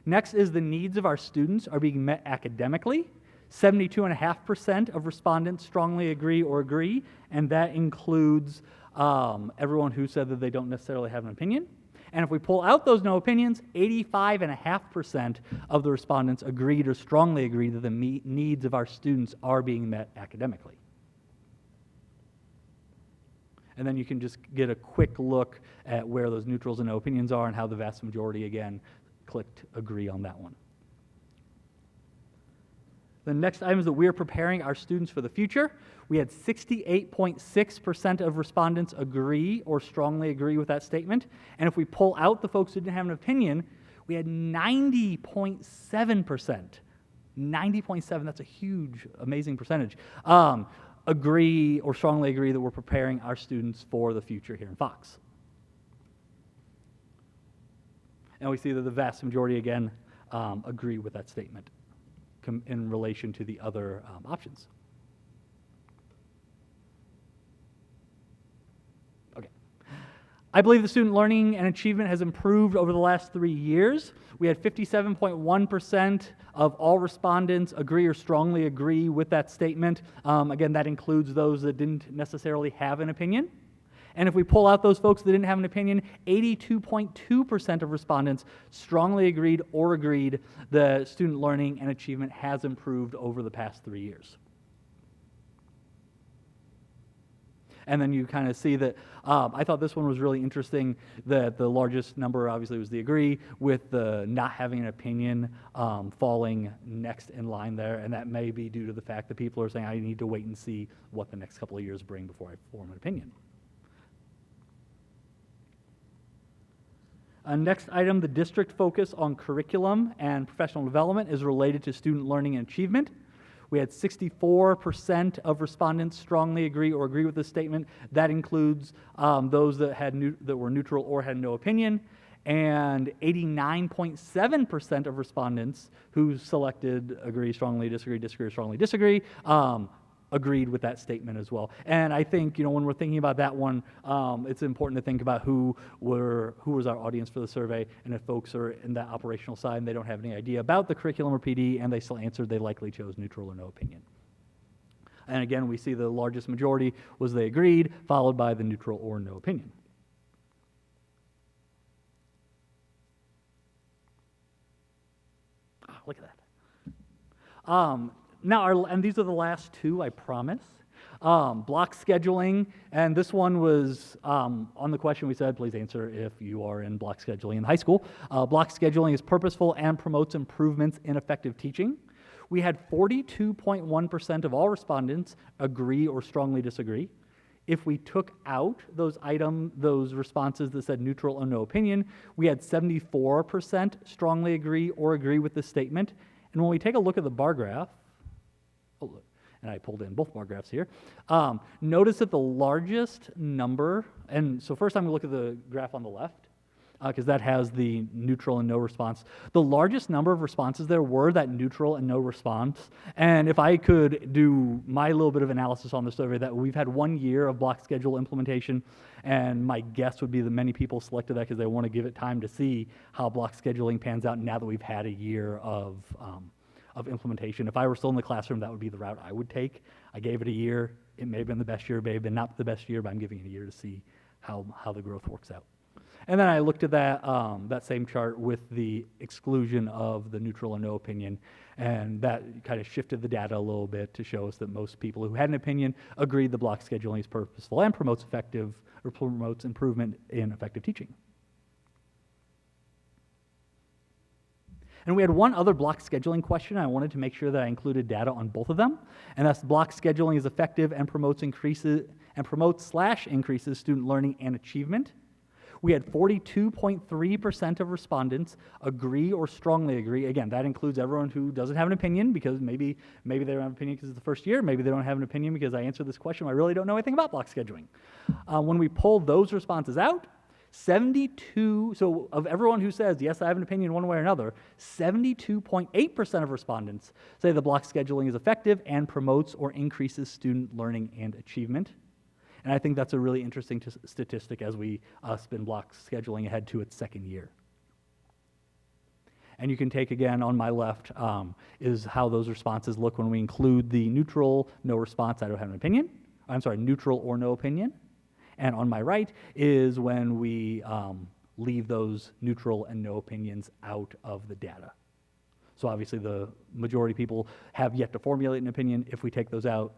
Next is the needs of our students are being met academically. 72.5% of respondents strongly agree or agree, and that includes everyone who said that they don't necessarily have an opinion. And if we pull out those no opinions, 85.5% of the respondents agreed or strongly agreed that the needs of our students are being met academically. And then you can just get a quick look at where those neutrals and no opinions are and how the vast majority, again, clicked agree on that one. The next item is that we are preparing our students for the future. We had 68.6% of respondents agree or strongly agree with that statement. And if we pull out the folks who didn't have an opinion, we had 90.7%. 90.7, that's a huge, amazing percentage. Agree or strongly agree that we're preparing our students for the future here in Fox. And we see that the vast majority, again, agree with that statement in relation to the other options. Okay. I believe the student learning and achievement has improved over the last 3 years. We had 57.1% of all respondents agree or strongly agree with that statement. Again, that includes those that didn't necessarily have an opinion. And if we pull out those folks that didn't have an opinion, 82.2% of respondents strongly agreed or agreed the student learning and achievement has improved over the past 3 years. And then you kind of see that, I thought this one was really interesting, that the largest number obviously was the agree, with the not having an opinion falling next in line there. And that may be due to the fact that people are saying, I need to wait and see what the next couple of years bring before I form an opinion. Next item, the district focus on curriculum and professional development is related to student learning and achievement. We had 64% of respondents strongly agree or agree with this statement. That includes those that that were neutral or had no opinion, and 89.7% of respondents who selected agree, strongly disagree, disagree, or strongly disagree, agreed with that statement as well. And I think, when we're thinking about that one, it's important to think about who was our audience for the survey, and if folks are in that operational side and they don't have any idea about the curriculum or PD and they still answered, they likely chose neutral or no opinion. And again, we see the largest majority was they agreed, followed by the neutral or no opinion. Look at that. Now, and these are the last two, I promise. Block scheduling, and this one was on the question we said, please answer if you are in block scheduling in high school. Block scheduling is purposeful and promotes improvements in effective teaching. We had 42.1% of all respondents agree or strongly disagree. If we took out those responses that said neutral or no opinion, we had 74% strongly agree or agree with this statement. And when we take a look at the bar graph, and I pulled in both bar graphs here, notice that the largest number, and so first I'm going to look at the graph on the left, because that has the neutral and no response. The largest number of responses there were that neutral and no response. And if I could do my little bit of analysis on the survey, that we've had 1 year of block schedule implementation, and my guess would be that many people selected that because they want to give it time to see how block scheduling pans out now that we've had a year of implementation. If I were still in the classroom, that would be the route I would take. I gave it a year. It may have been the best year, may have been not the best year, but I'm giving it a year to see how the growth works out. And then I looked at that, that same chart with the exclusion of the neutral and no opinion, and that kind of shifted the data a little bit to show us that most people who had an opinion agreed the block scheduling is purposeful and promotes improvement in effective teaching. And we had one other block scheduling question. I wanted to make sure that I included data on both of them, and that's block scheduling is effective and promotes/increases student learning and achievement. We had 42.3% of respondents agree or strongly agree. Again, that includes everyone who doesn't have an opinion because maybe they don't have an opinion because it's the first year. Maybe they don't have an opinion because I answered this question. I really don't know anything about block scheduling. When we pulled those responses out, 72, so of everyone who says, yes, I have an opinion one way or another, 72.8% of respondents say the block scheduling is effective and promotes or increases student learning and achievement. And I think that's a really interesting statistic as we spin block scheduling ahead to its second year. And you can take again on my left is how those responses look when we include the neutral, no response, I don't have an opinion. I'm sorry, neutral or no opinion. And on my right is when we leave those neutral and no opinions out of the data. So obviously the majority of people have yet to formulate an opinion. If we take those out,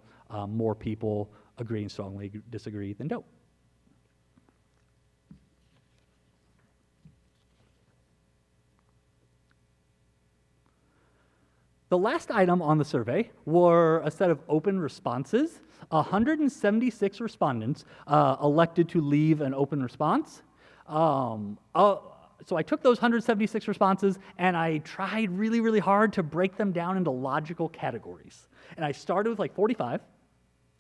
more people agree and strongly disagree than don't. The last item on the survey were a set of open responses. 176 respondents elected to leave an open response. So I took those 176 responses and I tried really, really hard to break them down into logical categories. And I started with like 45.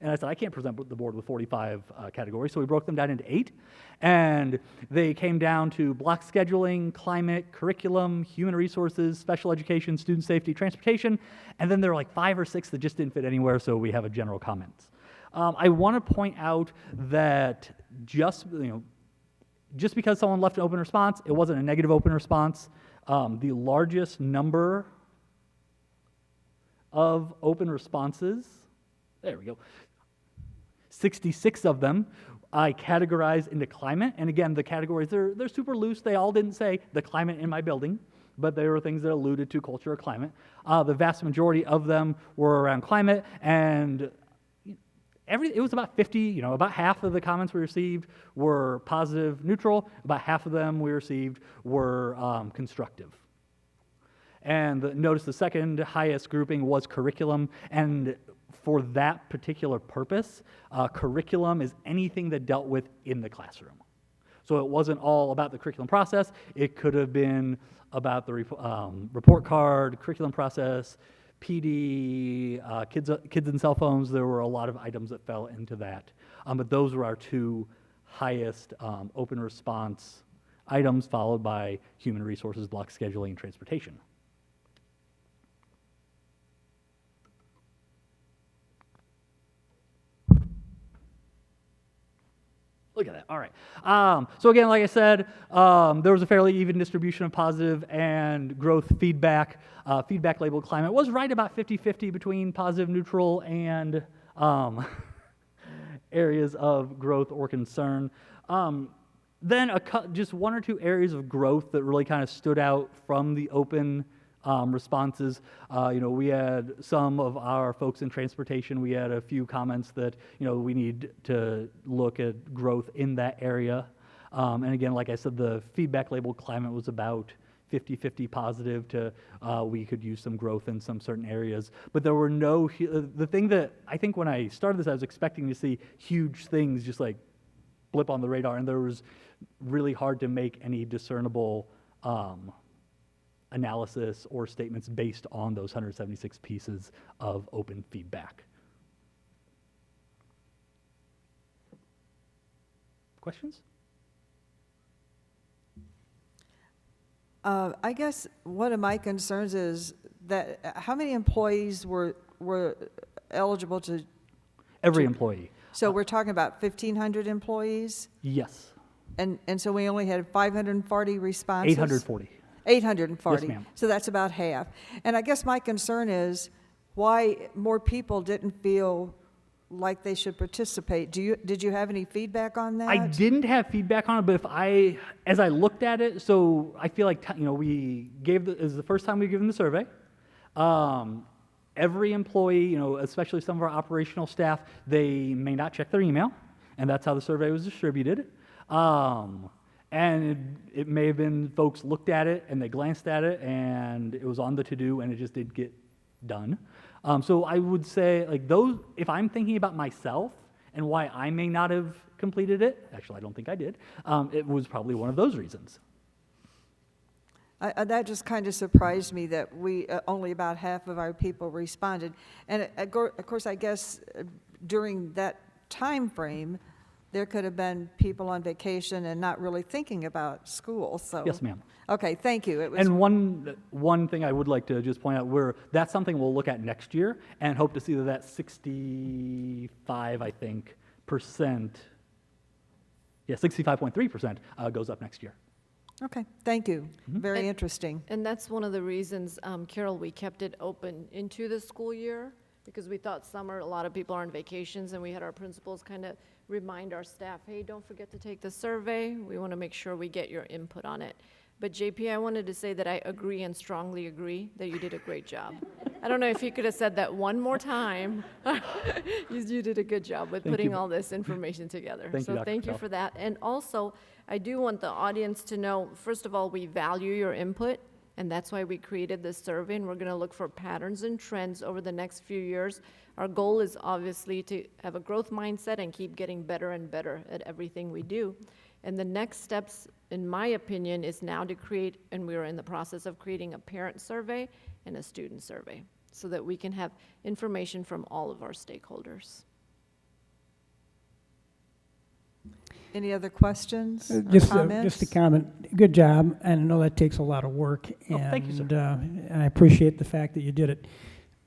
And I said, I can't present the board with 45 categories, so we broke them down into 8. And they came down to block scheduling, climate, curriculum, human resources, special education, student safety, transportation, and then there were like 5 or 6 that just didn't fit anywhere, so we have a general comments. I want to point out that just because someone left an open response, it wasn't a negative open response. The largest number of open responses, there we go, 66 of them I categorized into climate. And again, the categories, they're super loose. They all didn't say the climate in my building, but they were things that alluded to culture or climate. The vast majority of them were around climate, and it was about 50, about half of the comments we received were positive, neutral. About half of them we received were constructive. And notice the second highest grouping was curriculum, and for that particular purpose, curriculum is anything that dealt with in the classroom. So it wasn't all about the curriculum process. It could have been about the report card, curriculum process, PD, kids and cell phones. There were a lot of items that fell into that. But those were our 2 highest open response items, followed by human resources, block scheduling, and transportation. Look at that. All right. So again, like I said, there was a fairly even distribution of positive and growth feedback. Feedback labeled climate was right about 50-50 between positive, neutral, and areas of growth or concern. Then just 1 or 2 areas of growth that really kind of stood out from the open responses. We had some of our folks in transportation, we had a few comments that, we need to look at growth in that area. And again, like I said, the feedback labeled climate was about 50-50 positive to we could use some growth in some certain areas. But there were the thing that I think when I started this, I was expecting to see huge things just like blip on the radar, and there was really hard to make any discernible analysis or statements based on those 176 pieces of open feedback. Questions? I guess one of my concerns is that how many employees were eligible to? Every employee. So we're talking about 1,500 employees? Yes. And so we only had 540 responses? 840. 840. Yes, ma'am. So that's about half. And I guess my concern is why more people didn't feel like they should participate. Did you have any feedback on that? I didn't have feedback on it, but as I looked at it, so I feel like, we gave, it was the first time we've given the survey. Every employee, especially some of our operational staff, they may not check their email, and that's how the survey was distributed. And it may have been folks looked at it and they glanced at it and it was on the to-do and it just didn't get done. So I would say, like, those, if I'm thinking about myself and why I may not have completed it, actually I don't think I did, it was probably one of those reasons. That just kind of surprised me that we only about half of our people responded. And of course, I guess during that time frame, there could have been people on vacation and not really thinking about school. So Yes, ma'am. Okay, thank you. It was And one thing I would like to just point out, that's something we'll look at next year and hope to see that 65, I think, percent, 65.3% goes up next year. Okay, thank you. Very interesting. And that's one of the reasons, Carol, we kept it open into the school year, because we thought summer, a lot of people are on vacations, and we had our principals kind of remind our staff, hey, don't forget to take the survey. We want to make sure we get your input on it. But JP, I wanted to say that I agree and strongly agree that you did a great job. I don't know if you could have said that one more time. You did a good job with putting all this information together. So thank you for that. And also, I do want the audience to know, first of all, we value your input, and that's why we created this survey, and we're going to look for patterns and trends over the next few years. Our goal is obviously to have a growth mindset and keep getting better and better at everything we do. And the next steps, in my opinion, is now to create, and we're in the process of creating a parent survey and a student survey so that we can have information from all of our stakeholders. Any other questions or Just a comment. Good job. And I know that takes a lot of work. And, thank you, sir. And I appreciate the fact that you did it.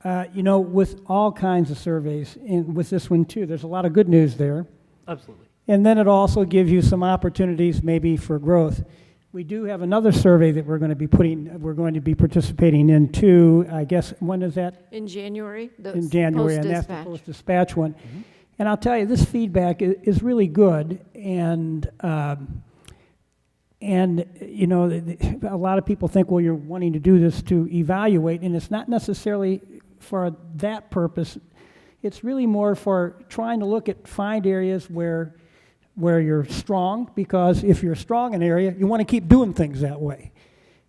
With all kinds of surveys, and with this one too, there's a lot of good news there. Absolutely. And then it also gives you some opportunities maybe for growth. We do have another survey that we're going to be participating in too. I guess, when is that? In January. In January, and that's the post-dispatch one. Mm-hmm. And I'll tell you, this feedback is really good, and a lot of people think, well, you're wanting to do this to evaluate, and it's not necessarily for that purpose. It's really more for trying to find areas where you're strong, because if you're strong in an area, you want to keep doing things that way.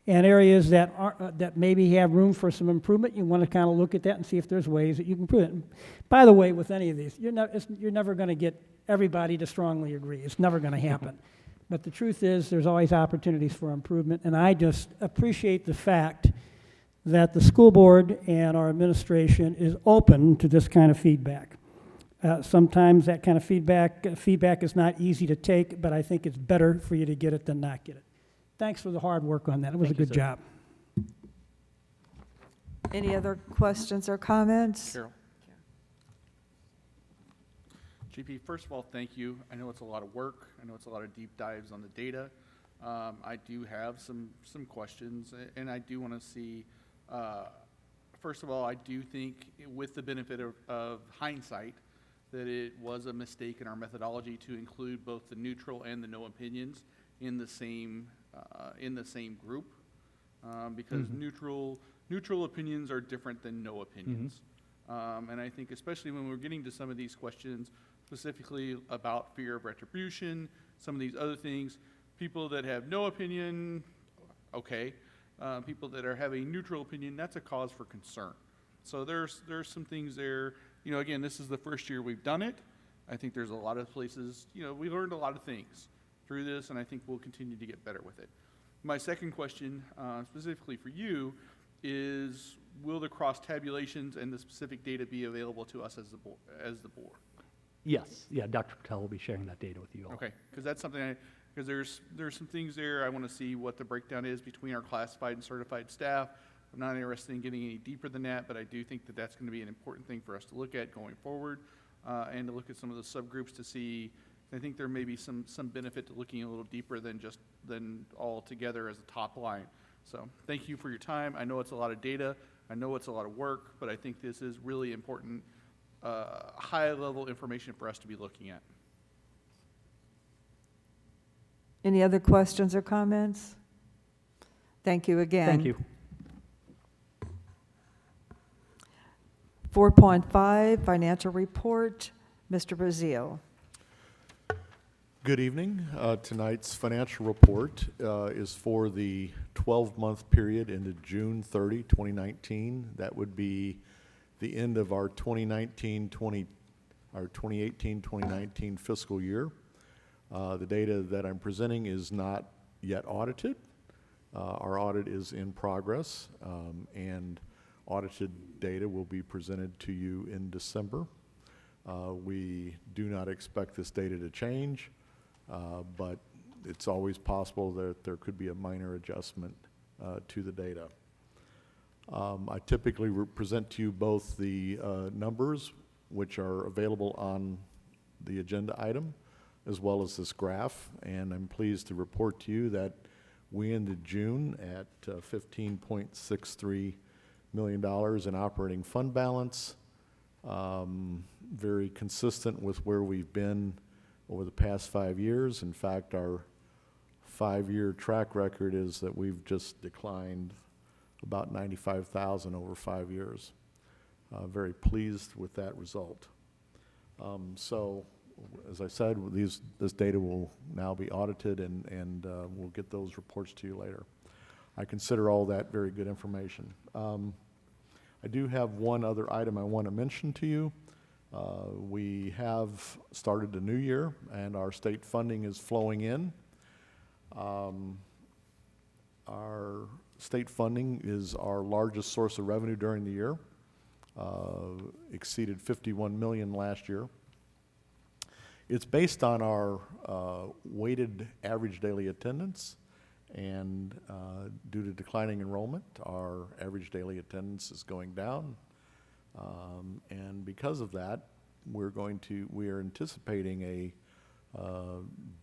And areas that maybe have room for some improvement, you want to kind of look at that and see if there's ways that you can improve it. And by the way, with any of these, you're never going to get everybody to strongly agree. It's never going to happen. But the truth is, there's always opportunities for improvement, and I just appreciate the fact that the school board and our administration is open to this kind of feedback. Sometimes that kind of feedback is not easy to take, but I think it's better for you to get it than not get it. Thanks for the hard work on that. It was a good job. Any other questions or comments? Carol. GP, first of all, thank you. I know it's a lot of work. I know it's a lot of deep dives on the data. I do have some questions, and I do want to see, first of all, I do think, with the benefit of hindsight, that it was a mistake in our methodology to include both the neutral and the no opinions in the same group, because neutral opinions are different than no opinions. And I think especially when we're getting to some of these questions, specifically about fear of retribution, some of these other things, people that have no opinion, okay. People that have a neutral opinion, that's a cause for concern. So there's some things there. Again, this is the first year we've done it. I think there's a lot of places, we learned a lot of things through this, and I think we'll continue to get better with it. My second question, specifically for you, is will the cross tabulations and the specific data be available to us as the board? Yes. Yeah, Dr. Patel will be sharing that data with you all. Okay, because that's something because there's some things there. I want to see what the breakdown is between our classified and certified staff. I'm not interested in getting any deeper than that, but I do think that that's going to be an important thing for us to look at going forward, and to look at some of the subgroups to see. I think there may be some benefit to looking a little deeper than all together as a top line. So thank you for your time. I know it's a lot of data. I know it's a lot of work, but I think this is really important, high-level information for us to be looking at. Any other questions or comments? Thank you again. Thank you. 4.5, financial report. Mr. Brazil. Good evening. Tonight's financial report is for the 12-month period ended June 30, 2019. That would be the end of our 2018-2019 fiscal year. The data that I'm presenting is not yet audited. Our audit is in progress, and audited data will be presented to you in December. We do not expect this data to change. But it's always possible that there could be a minor adjustment to the data. I typically present to you both the numbers, which are available on the agenda item, as well as this graph, and I'm pleased to report to you that we ended June at $15.63 million in operating fund balance, very consistent with where we've been over the past 5 years. In fact, our 5-year track record is that we've just declined about 95,000 over 5 years. Very pleased with that result. So, as I said, this data will now be audited, and we'll get those reports to you later. I consider all that very good information. I do have one other item I want to mention to you. We have started a new year, and our state funding is flowing in. Our state funding is our largest source of revenue during the year, exceeded $51 million last year. It's based on our weighted average daily attendance, and due to declining enrollment, our average daily attendance is going down. And because of that, we are anticipating a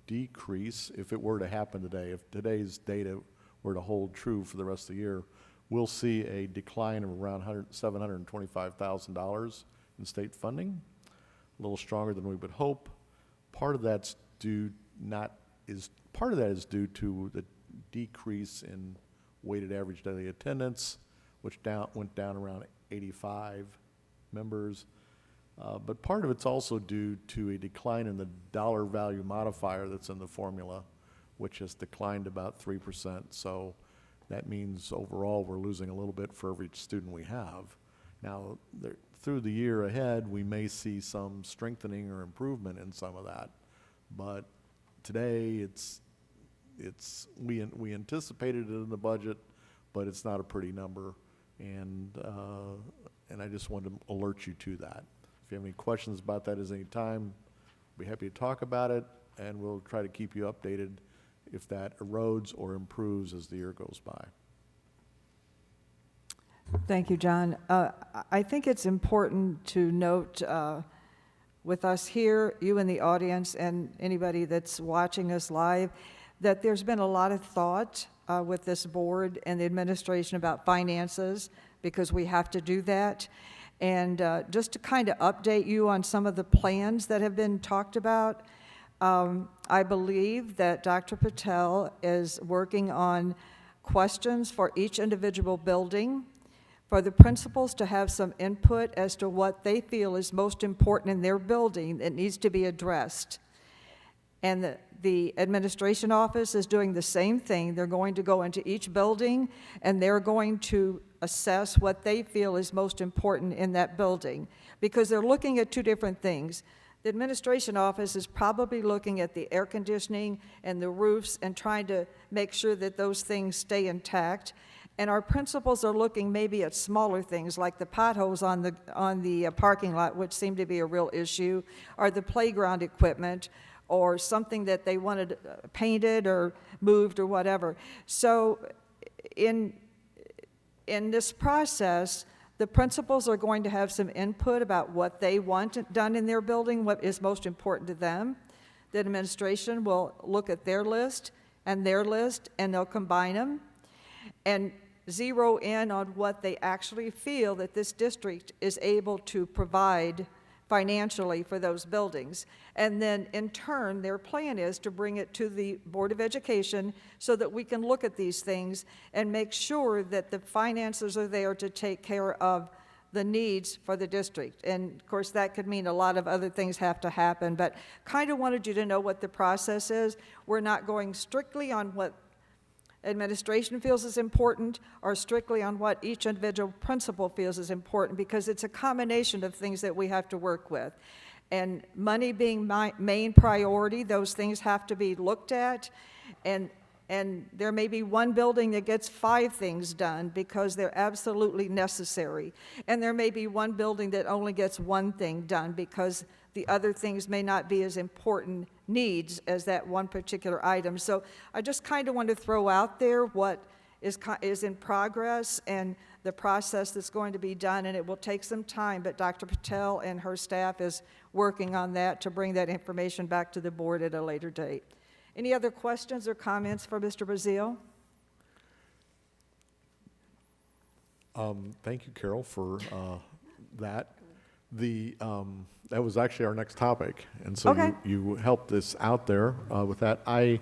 decrease if it were to happen today. If today's data were to hold true for the rest of the year, we'll see a decline of around $725,000 in state funding, a little stronger than we would hope. Part of that is due to the decrease in weighted average daily attendance, which went down around 85 members. But part of it's also due to a decline in the dollar value modifier that's in the formula, which has declined about 3%. So that means overall we're losing a little bit for every student we have. Now, through the year ahead, we may see some strengthening or improvement in some of that. But today, we anticipated it in the budget, but it's not a pretty number. And I just wanted to alert you to that. If you have any questions about that at any time, I'll be happy to talk about it, and we'll try to keep you updated if that erodes or improves as the year goes by. Thank you, John. I think it's important to note with us here, you in the audience, and anybody that's watching us live, that there's been a lot of thought with this board and the administration about finances, because we have to do that. And just to kind of update you on some of the plans that have been talked about, I believe that Dr. Patel is working on questions for each individual building, for the principals to have some input as to what they feel is most important in their building that needs to be addressed. And the administration office is doing the same thing. They're going to go into each building, and they're going to assess what they feel is most important in that building, because they're looking at two different things. The administration office is probably looking at the air conditioning and the roofs and trying to make sure that those things stay intact. And our principals are looking maybe at smaller things like the potholes on the parking lot, which seem to be a real issue, or the playground equipment, or something that they wanted painted or moved or whatever. So in this process, the principals are going to have some input about what they want done in their building, what is most important to them. The administration will look at their list, and they'll combine them and zero in on what they actually feel that this district is able to provide financially for those buildings. And then in turn, their plan is to bring it to the Board of Education so that we can look at these things and make sure that the finances are there to take care of the needs for the district. And of course, that could mean a lot of other things have to happen, but kind of wanted you to know what the process is. We're not going strictly on what administration feels is important or strictly on what each individual principal feels is important, because it's a combination of things that we have to work with. And money being my main priority, those things have to be looked at. And there may be one building that gets 5 things done because they're absolutely necessary. And there may be one building that only gets 1 thing done because the other things may not be as important needs as that one particular item. So I just kind of want to throw out there what is in progress and the process that's going to be done, and it will take some time, but Dr. Patel and her staff is working on that to bring that information back to the board at a later date. Any other questions or comments for Mr. Brazil? Thank you, Carol, for that. That was actually our next topic, and so Okay. you helped us out there with that. I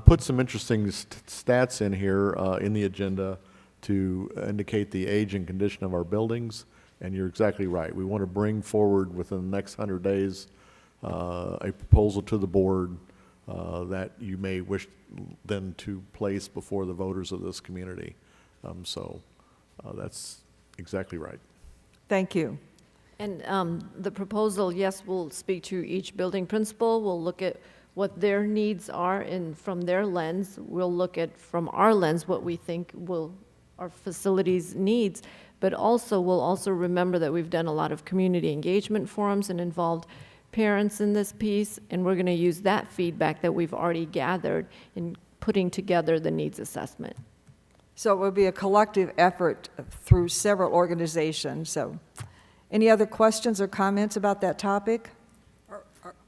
put some interesting stats in here in the agenda to indicate the age and condition of our buildings, and you're exactly right. We want to bring forward within the next 100 days a proposal to the board that you may wish then to place before the voters of this community. So that's exactly right. Thank you. And the proposal, yes, will speak to each building principal. We'll look at what their needs are, and from their lens, we'll look at from our lens what we think our facilities needs. But also, we'll also remember that we've done a lot of community engagement forums and involved parents in this piece, and we're going to use that feedback that we've already gathered in putting together the needs assessment. So it will be a collective effort through several organizations. So any other questions or comments about that topic?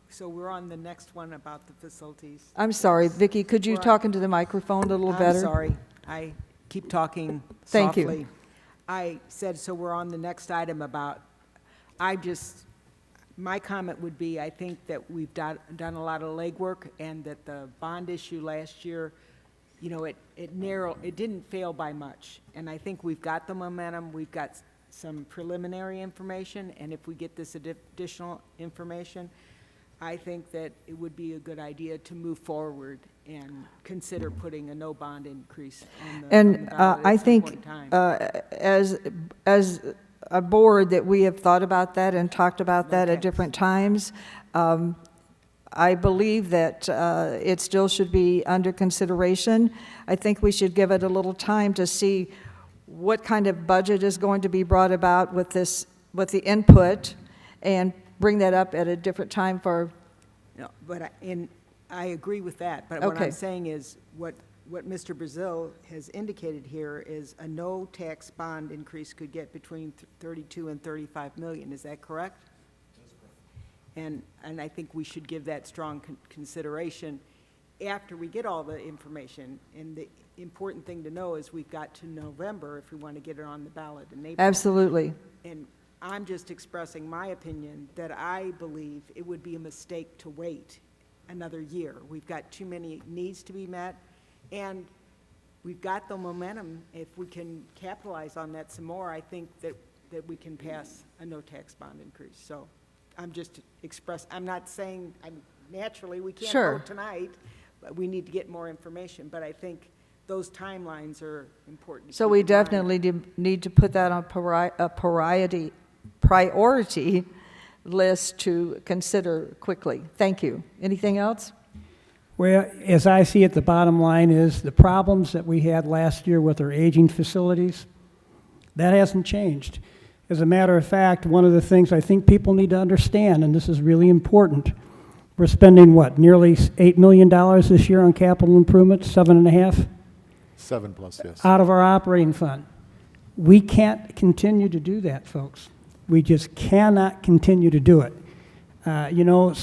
So we're on the next one about the facilities. I'm sorry, Vicki, could you talk into the microphone a little better? I'm sorry. I keep talking Thank softly. you. I said, so we're on the next item about, my comment would be, I think that we've done a lot of legwork, and that the bond issue last year, you know, it didn't fail by much. And I think we've got the momentum, we've got some preliminary information, and if we get this additional information, I think that it would be a good idea to move forward and consider putting a no bond increase on the ballot at I some think point in time. as a board that we have thought about that and talked about that at different times, I believe that it still should be under consideration. I think we should give it a little time to see what kind of budget is going to be brought about with the input, and bring that up at a different time for. No, but I agree with that, but what Okay. I'm saying is, what Mr. Brazil has indicated here is a no tax bond increase could get between 32 and 35 million, is that correct? That's correct. And I think we should give that strong consideration after we get all the information. And the important thing to know is we've got to November if we want to get it on the ballot in April. Absolutely. And I'm just expressing my opinion that I believe it would be a mistake to wait another year. We've got too many needs to be met, and we've got the momentum. If we can capitalize on that some more, I think that we can pass a no tax bond increase. So I'm just I'm not saying, naturally we can't Sure. vote tonight, but we need to get more information. But I think those timelines are important to So keep we in mind. definitely need to put that on a priority list to consider quickly. Thank you. Anything else? Well, as I see it, the bottom line is the problems that we had last year with our aging facilities, that hasn't changed. As a matter of fact, one of the things I think people need to understand, and this is really important, We're spending what, nearly $8 million this year on capital improvements, 7.5? 7+, yes. Out of our operating fund. We can't continue to do that, folks. We just cannot continue to do it. You know,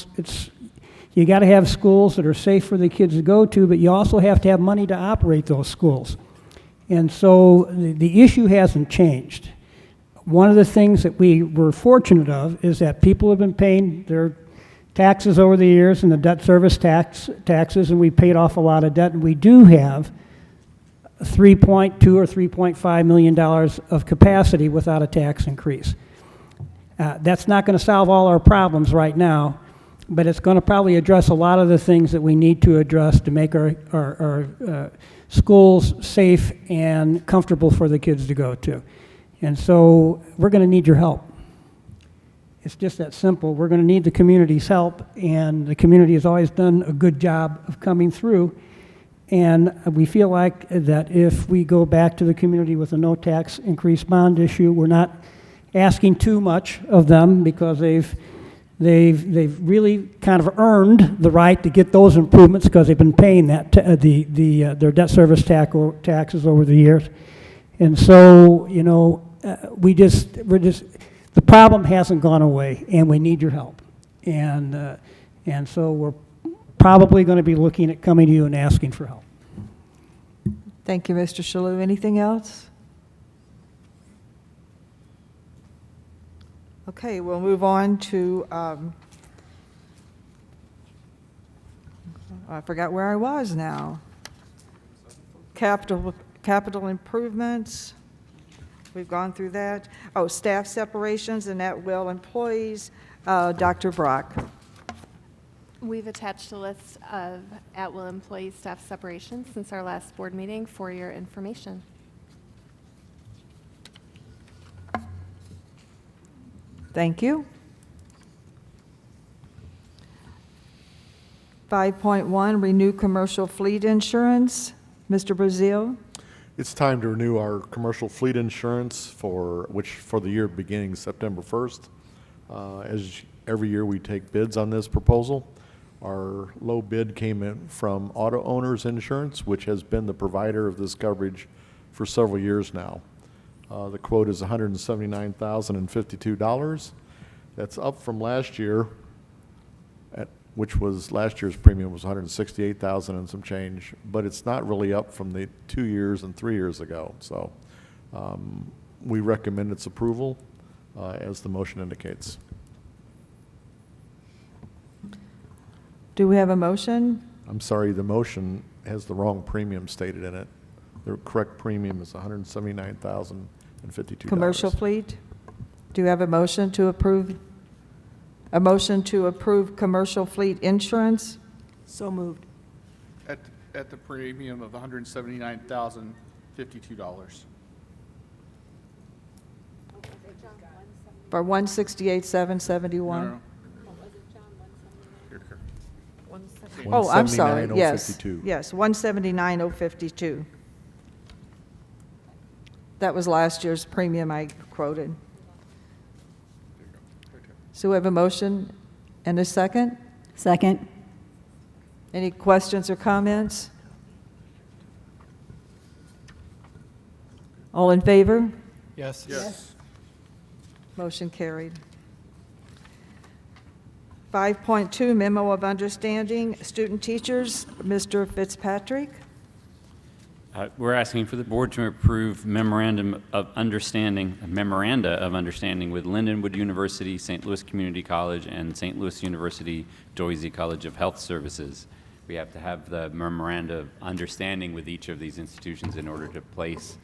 you got to have schools that are safe for the kids to go to, but you also have to have money to operate those schools. And so the issue hasn't changed. One of the things that we were fortunate of is that people have been paying their taxes over the years and the debt service taxes, and we paid off a lot of debt, and we do have $3.2 or $3.5 million of capacity without a tax increase. That's not going to solve all our problems right now, but it's going to probably address a lot of the things that we need to address to make our schools safe and comfortable for the kids to go to. And so we're going to need your help. It's just that simple. We're going to need the community's help, and the community has always done a good job of coming through. And we feel like that if we go back to the community with a no tax increase bond issue, we're not asking too much of them, because they've really kind of earned the right to get those improvements, because they've been paying that their debt service taxes over the years. And so, you know, the problem hasn't gone away, and we need your help. And so we're probably going to be looking at coming to you and asking for help. Thank you, Mr. Shalhoub. Anything else? Okay, we'll move on to, I forgot where I was now. Capital improvements. We've gone through that. Oh, staff separations and at-will employees. Dr. Brock. We've attached a list of at-will employee staff separations since our last board meeting for your information. Thank you. 5.1, renew commercial fleet insurance. Mr. Brazil. It's time to renew our commercial fleet insurance for the year beginning September 1st. As every year we take bids on this proposal. Our low bid came in from Auto Owners Insurance, which has been the provider of this coverage for several years now. The quote is $179,052. That's up from last year, last year's premium was $168,000 and some change, but it's not really up from the 2 years and 3 years ago. So we recommend its approval as the motion indicates. Do we have a motion? I'm sorry, the motion has the wrong premium stated in it. The correct premium is $179,052. Commercial fleet? Do you have a motion to approve? A motion to approve commercial fleet insurance? So moved. At the premium of $179,052. For $168,771? No. Oh, I'm sorry, yes. $179,052. Yes, $179,052. That was last year's premium I quoted. So we have a motion and a second? Second. Any questions or comments? All in favor? Yes. Yes. Motion carried. 5.2, memo of understanding, student teachers, Mr. Fitzpatrick. We're asking for the board to approve memoranda of understanding with Lindenwood University, St. Louis Community College, and St. Louis University Doisy College of Health Services. We have to have the memoranda of understanding with each of these institutions in order to place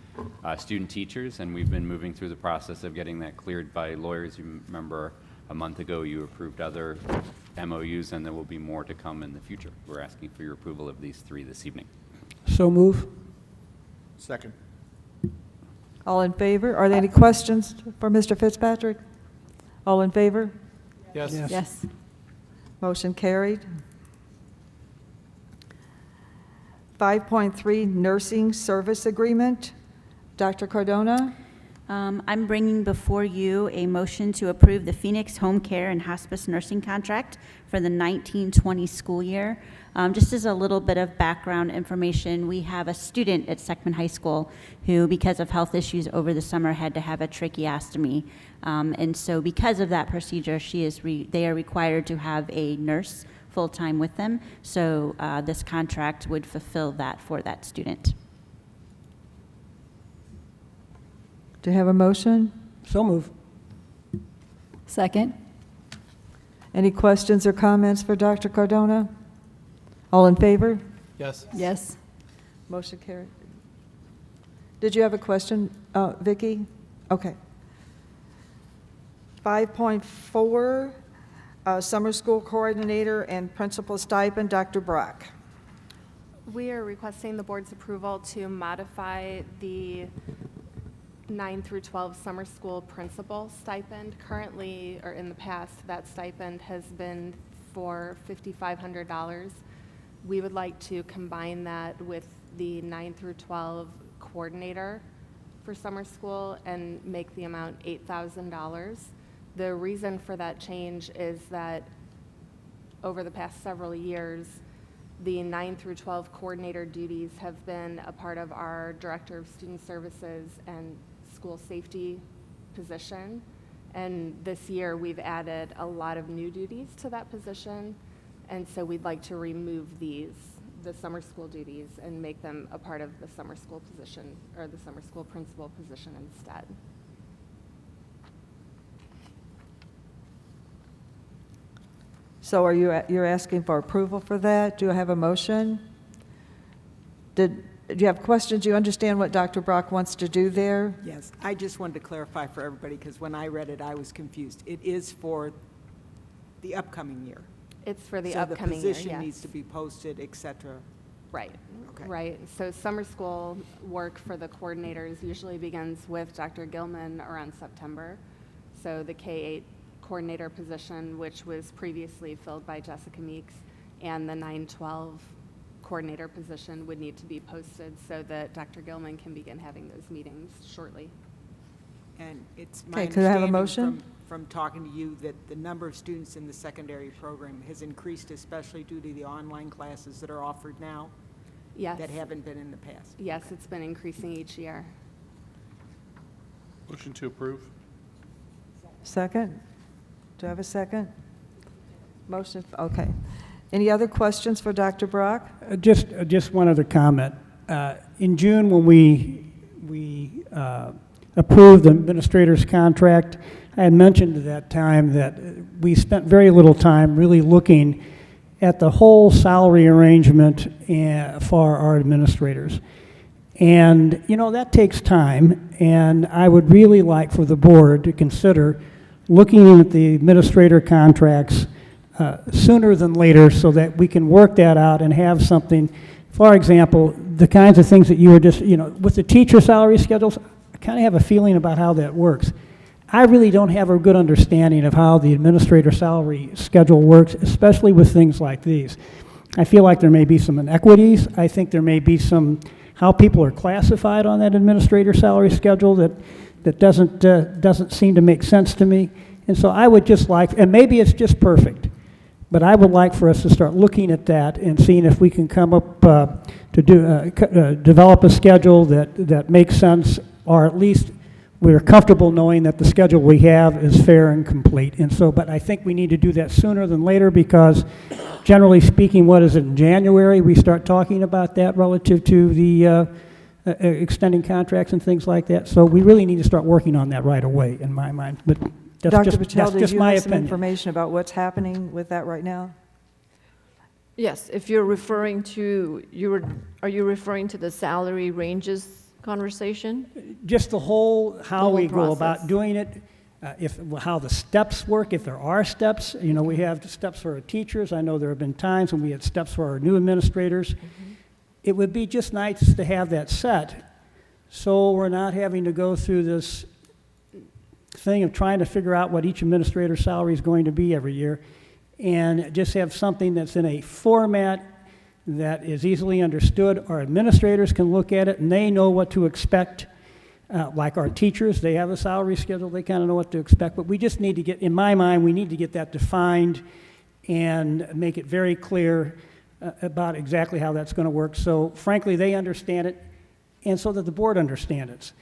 student teachers, and we've been moving through the process of getting that cleared by lawyers. You remember a month ago you approved other MOUs, and there will be more to come in the future. We're asking for your approval of these three this evening. So move. Second. All in favor? Are there any questions for Mr. Fitzpatrick? All in favor? Yes. Yes. Motion carried. 5.3, nursing service agreement. Dr. Cardona? I'm bringing before you a motion to approve the Phoenix Home Care and Hospice Nursing Contract for the 1920 school year. Just as a little bit of background information, we have a student at Seckman High School who, because of health issues over the summer, had to have a tracheostomy. And so because of that procedure, they are required to have a nurse full-time with them. So this contract would fulfill that for that student. Do you have a motion? So move. Second. Any questions or comments for Dr. Cardona? All in favor? Yes. Yes. Motion carried. Did you have a question, Vicki? Okay. 5.4, summer school coordinator and principal stipend, Dr. Brock. We are requesting the board's approval to modify the 9 through 12 summer school principal stipend. Currently, or in the past, that stipend has been for $5,500. We would like to combine that with the 9 through 12 coordinator for summer school and make the amount $8,000. The reason for that change is that over the past several years, the 9 through 12 coordinator duties have been a part of our Director of Student Services and School Safety position. And this year, we've added a lot of new duties to that position. And so we'd like to remove the summer school duties, and make them a part of the summer school position, or the summer school principal position instead. So you're asking for approval for that? Do I have a motion? Do you have questions? Do you understand what Dr. Brock wants to do there? Yes, I just wanted to clarify for everybody, because when I read it, I was confused. It is for the upcoming year. It's for the upcoming So year, the position yes. needs to be posted, et cetera. Right, Okay. right. So summer school work for the coordinators usually begins with Dr. Gilman around September. So the K-8 coordinator position, which was previously filled by Jessica Meeks, and the 9-12 coordinator position would need to be posted so that Dr. Gilman can begin having those meetings shortly. And it's my Okay, could I have a understanding motion? from talking to you that the number of students in the secondary program has increased, especially due to the online classes that are offered now? Yes. That haven't been in the past? Yes, it's been increasing each year. Motion to approve. Second? Do I have a second? Motion, okay. Any other questions for Dr. Brock? Just one other comment. In June, when we approved the administrator's contract, I had mentioned at that time that we spent very little time really looking at the whole salary arrangement for our administrators. And, you know, that takes time, and I would really like for the board to consider looking at the administrator contracts sooner than later so that we can work that out and have something. For example, the kinds of things that you were just, you know, with the teacher salary schedules, I kind of have a feeling about how that works. I really don't have a good understanding of how the administrator salary schedule works, especially with things like these. I feel like there may be some inequities. I think there may be some, how people are classified on that administrator salary schedule that doesn't seem to make sense to me. And so I would just like, and maybe it's just perfect, but I would like for us to start looking at that and seeing if we can come up to develop a schedule that makes sense, or at least we're comfortable knowing that the schedule we have is fair and complete. And so, but I think we need to do that sooner than later, because generally speaking, what is it, in January, we start talking about that relative to the extending contracts and things like that. So we really need to start working on that right away, in my mind. But Dr. Patel, that's did just you my have some opinion. information about what's happening with that right now? Yes, if you're referring to, are you referring to the salary ranges conversation? Just the whole, how The whole we go about process. doing it, how the steps work, if there are steps. You know, we have the steps for our teachers. I know there have been times when we had steps for our new administrators. It would be just nice to have that set, so we're not having to go through this thing of trying to figure out what each administrator's salary is going to be every year, and just have something that's in a format that is easily understood. Our administrators can look at it and they know what to expect. Like our teachers, they have a salary schedule, they kind of know what to expect, but we just need to get, in my mind, we need to get that defined and make it very clear about exactly how that's going to work. So frankly, they understand it, and so that the board understands it.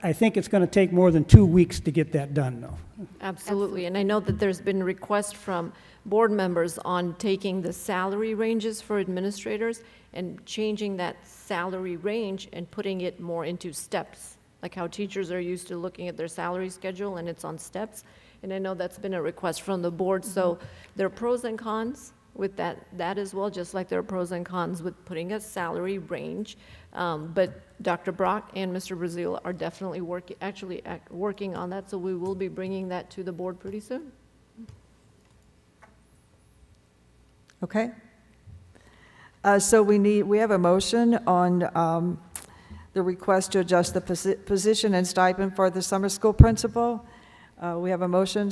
I think it's going to take more than 2 weeks to get that done, though. Absolutely, and I know that there's been requests from board members on taking the salary ranges for administrators and changing that salary range and putting it more into steps, like how teachers are used to looking at their salary schedule and it's on steps. And I know that's been a request from the board, so there are pros and cons with that as well, just like there are pros and cons with putting a salary range. But Dr. Brock and Mr. Brazil are definitely working on that, so we will be bringing that to the board pretty soon. Okay. So we have a motion on the request to adjust the position and stipend for the summer school principal. We have a motion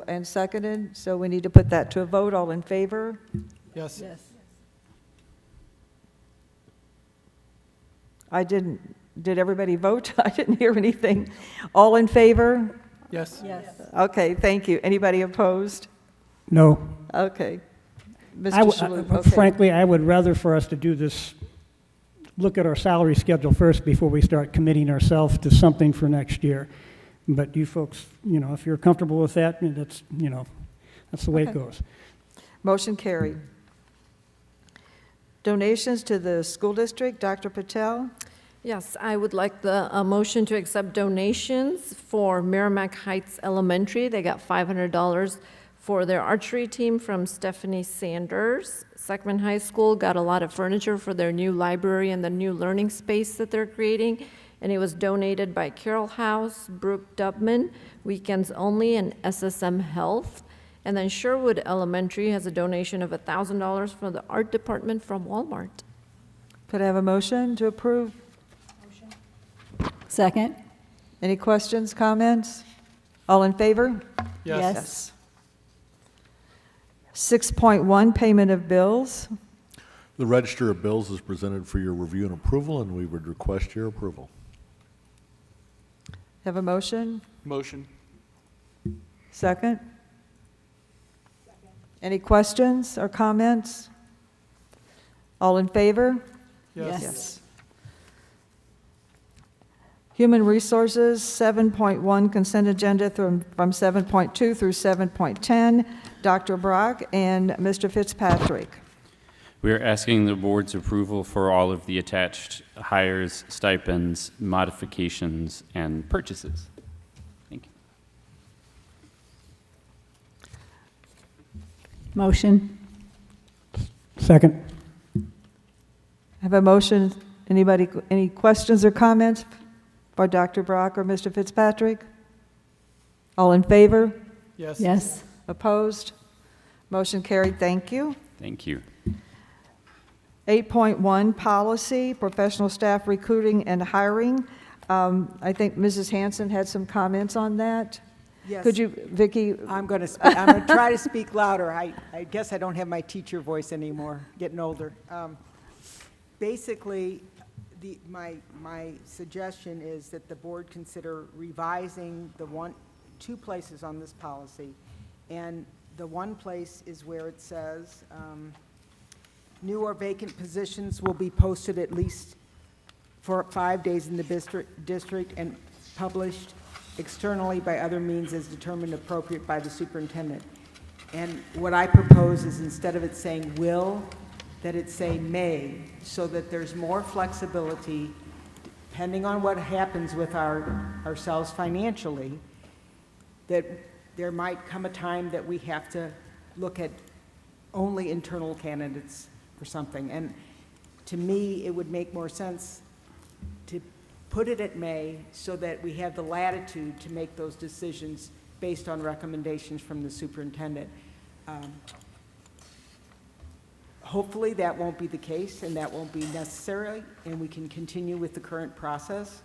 and seconded, so we need to put that to a vote. All in favor? Yes. Did everybody vote? I didn't hear anything. All in favor? Yes. Okay, thank you. Anybody opposed? No. Okay. Mr. Shalhoub, okay. Frankly, I would rather for us to do this, look at our salary schedule first before we start committing ourselves to something for next year. But you folks, if you're comfortable with that, that's the way it goes. Motion carried. Donations to the school district, Dr. Patel? Yes, I would like the motion to accept donations for Merrimack Heights Elementary. They got $500 for their archery team from Stephanie Sanders. Seckman High School got a lot of furniture for their new library and the new learning space that they're creating, and it was donated by Carroll House, Brooke Dubman, Weekends Only, and SSM Health. And then Sherwood Elementary has a donation of $1,000 for the art department from Walmart. Could I have a motion to approve? Second. Any questions, comments? All in favor? Yes. 6.1, payment of bills. The register of bills is presented for your review and approval, and we would request your approval. Have a motion? Motion. Second? Any questions or comments? All in favor? Yes. Human Resources, 7.1 consent agenda from 7.2 through 7.10. Dr. Brock and Mr. Fitzpatrick. We are asking the board's approval for all of the attached hires, stipends, modifications, and purchases. Thank you. Motion. Second. Have a motion. Anybody, any questions or comments for Dr. Brock or Mr. Fitzpatrick? All in favor? Yes. Opposed? Motion carried. Thank you. Thank you. 8.1, policy, professional staff recruiting and hiring. I think Mrs. Hanson had some comments on that. Yes. Could you, Vicki? I'm going to try to speak louder. I guess I don't have my teacher voice anymore, getting older. Basically, my suggestion is that the board consider revising two places on this policy. And the one place is where it says, new or vacant positions will be posted at least for 5 days in the district and published externally by other means as determined appropriate by the superintendent. And what I propose is instead of it saying will, that it say may, so that there's more flexibility depending on what happens with ourselves financially, that there might come a time that we have to look at only internal candidates or something. And to me, it would make more sense to put it at May so that we have the latitude to make those decisions based on recommendations from the superintendent. Hopefully that won't be the case and that won't be necessary and we can continue with the current process.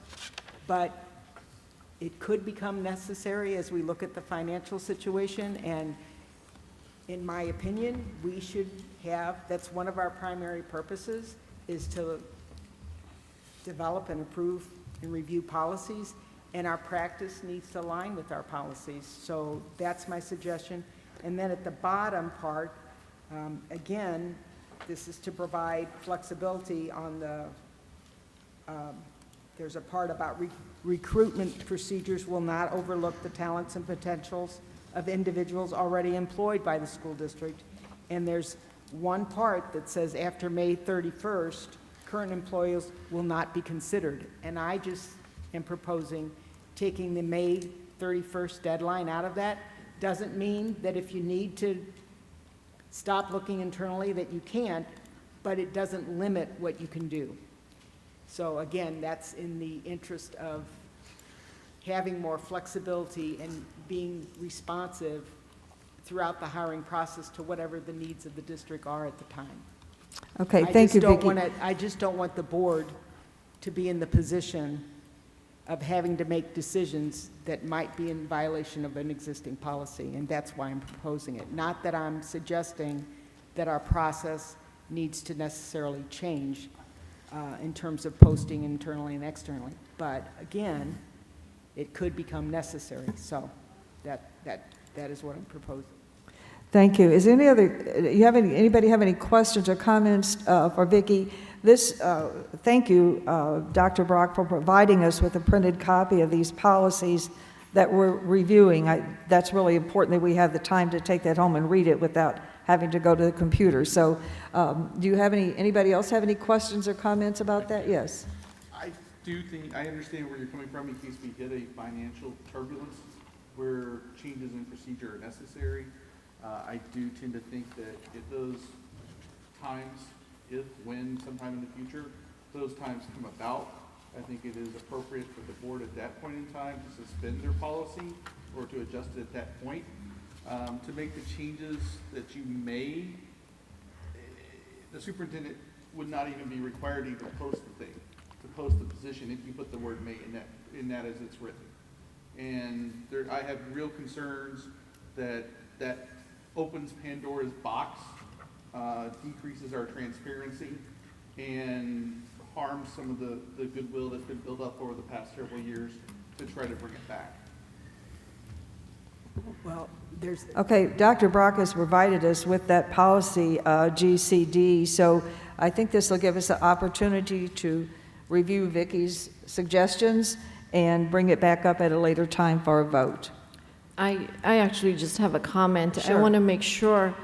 But it could become necessary as we look at the financial situation, and in my opinion, we should have, that's one of our primary purposes, is to develop and approve and review policies, and our practice needs to align with our policies. So that's my suggestion. And then at the bottom part, again, this is to provide flexibility on the, there's a part about recruitment procedures will not overlook the talents and potentials of individuals already employed by the school district. And there's one part that says after May 31st, current employees will not be considered. And I just am proposing taking the May 31st deadline out of that. Doesn't mean that if you need to stop looking internally that you can't, but it doesn't limit what you can do. So again, that's in the interest of having more flexibility and being responsive throughout the hiring process to whatever the needs of the district are at the time. Okay, thank you, Vicki. I just don't want the board to be in the position of having to make decisions that might be in violation of an existing policy, and that's why I'm proposing it. Not that I'm suggesting that our process needs to necessarily change in terms of posting internally and externally, but again, it could become necessary. So that is what I'm proposing. Thank you. Is there anybody have any questions or comments for Vicki? Thank you, Dr. Brock, for providing us with a printed copy of these policies that we're reviewing. That's really important that we have the time to take that home and read it without having to go to the computer. So do you have anybody else have any questions or comments about that? Yes. I do think, I understand where you're coming from in case we hit a financial turbulence where changes in procedure are necessary. I do tend to think that at those times, when sometime in the future, those times come about, I think it is appropriate for the board at that point in time to suspend their policy or to adjust it at that point. To make the changes that you may, the superintendent would not even be required to even post the thing, to post the position if you put the word may in that as it's written. And I have real concerns that opens Pandora's box, decreases our transparency, and harms some of the goodwill that's been built up over the past several years to try to bring it back. Well, Okay, Dr. Brock has provided us with that policy, GCD, so I think this will give us an opportunity to review Vicki's suggestions and bring it back up at a later time for a vote. I actually just have a comment. Sure. I want to make sure,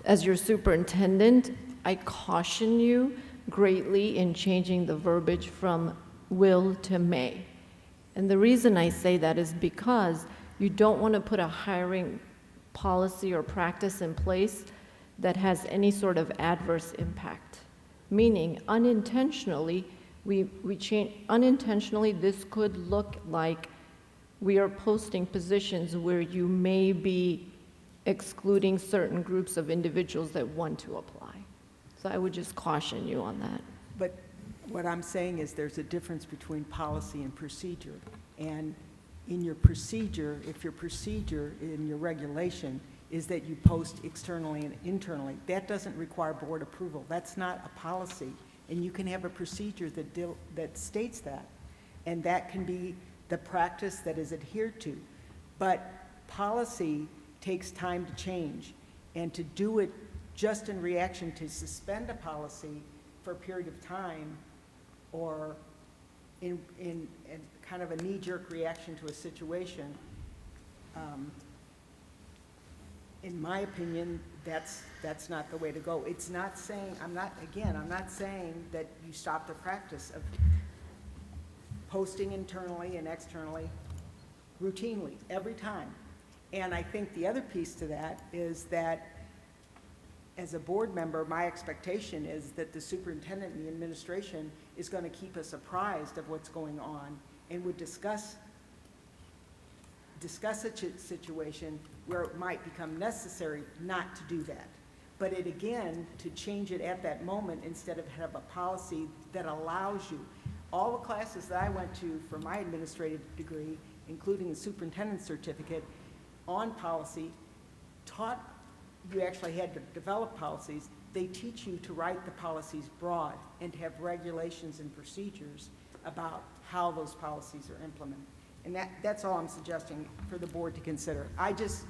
as your superintendent, I caution you greatly in changing the verbiage from will to may. And the reason I say that is because you don't want to put a hiring policy or practice in place that has any sort of adverse impact. Meaning, unintentionally, unintentionally, this could look like we are posting positions where you may be excluding certain groups of individuals that want to apply. So I would just caution you on that. But what I'm saying is there's a difference between policy and procedure. And in your procedure, if your procedure in your regulation is that you post externally and internally, that doesn't require board approval. That's not a policy. And you can have a procedure that states that. And that can be the practice that is adhered to. But policy takes time to change. And to do it just in reaction to suspend a policy for a period of time or in kind of a knee-jerk reaction to a situation, in my opinion, that's not the way to go. It's not saying, I'm not saying that you stop the practice of posting internally and externally routinely every time. And I think the other piece to that is that as a board member, my expectation is that the superintendent and the administration is going to keep us apprised of what's going on and would discuss a situation where it might become necessary not to do that. But it again, to change it at that moment instead of have a policy that allows you. All the classes that I went to for my administrative degree, including the superintendent's certificate on policy, taught you actually had to develop policies. They teach you to write the policies broad and to have regulations and procedures about how those policies are implemented. And that's all I'm suggesting for the board to consider. I just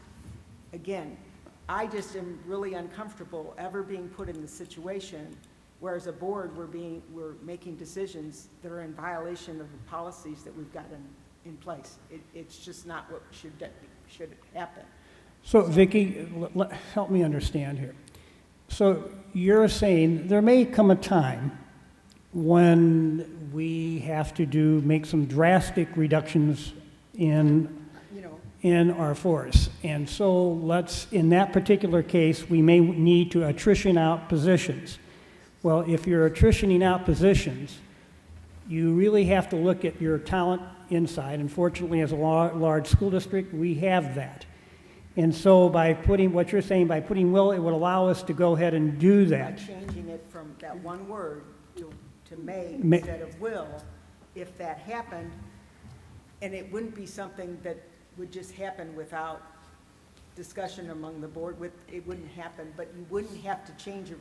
am really uncomfortable ever being put in the situation where as a board we're making decisions that are in violation of the policies that we've got in place. It's just not what should happen. So Vicki, help me understand here. So you're saying there may come a time when we have to make some drastic reductions in our force. And so in that particular case, we may need to attrition out positions. Well, if you're attritioning out positions, you really have to look at your talent inside. Unfortunately, as a large school district, we have that. And so by putting what you're saying, by putting will, it would allow us to go ahead and do that. By changing it from that one word to may instead of will, if that happened, and it wouldn't be something that would just happen without discussion among the board. It wouldn't happen, but you wouldn't have to change it.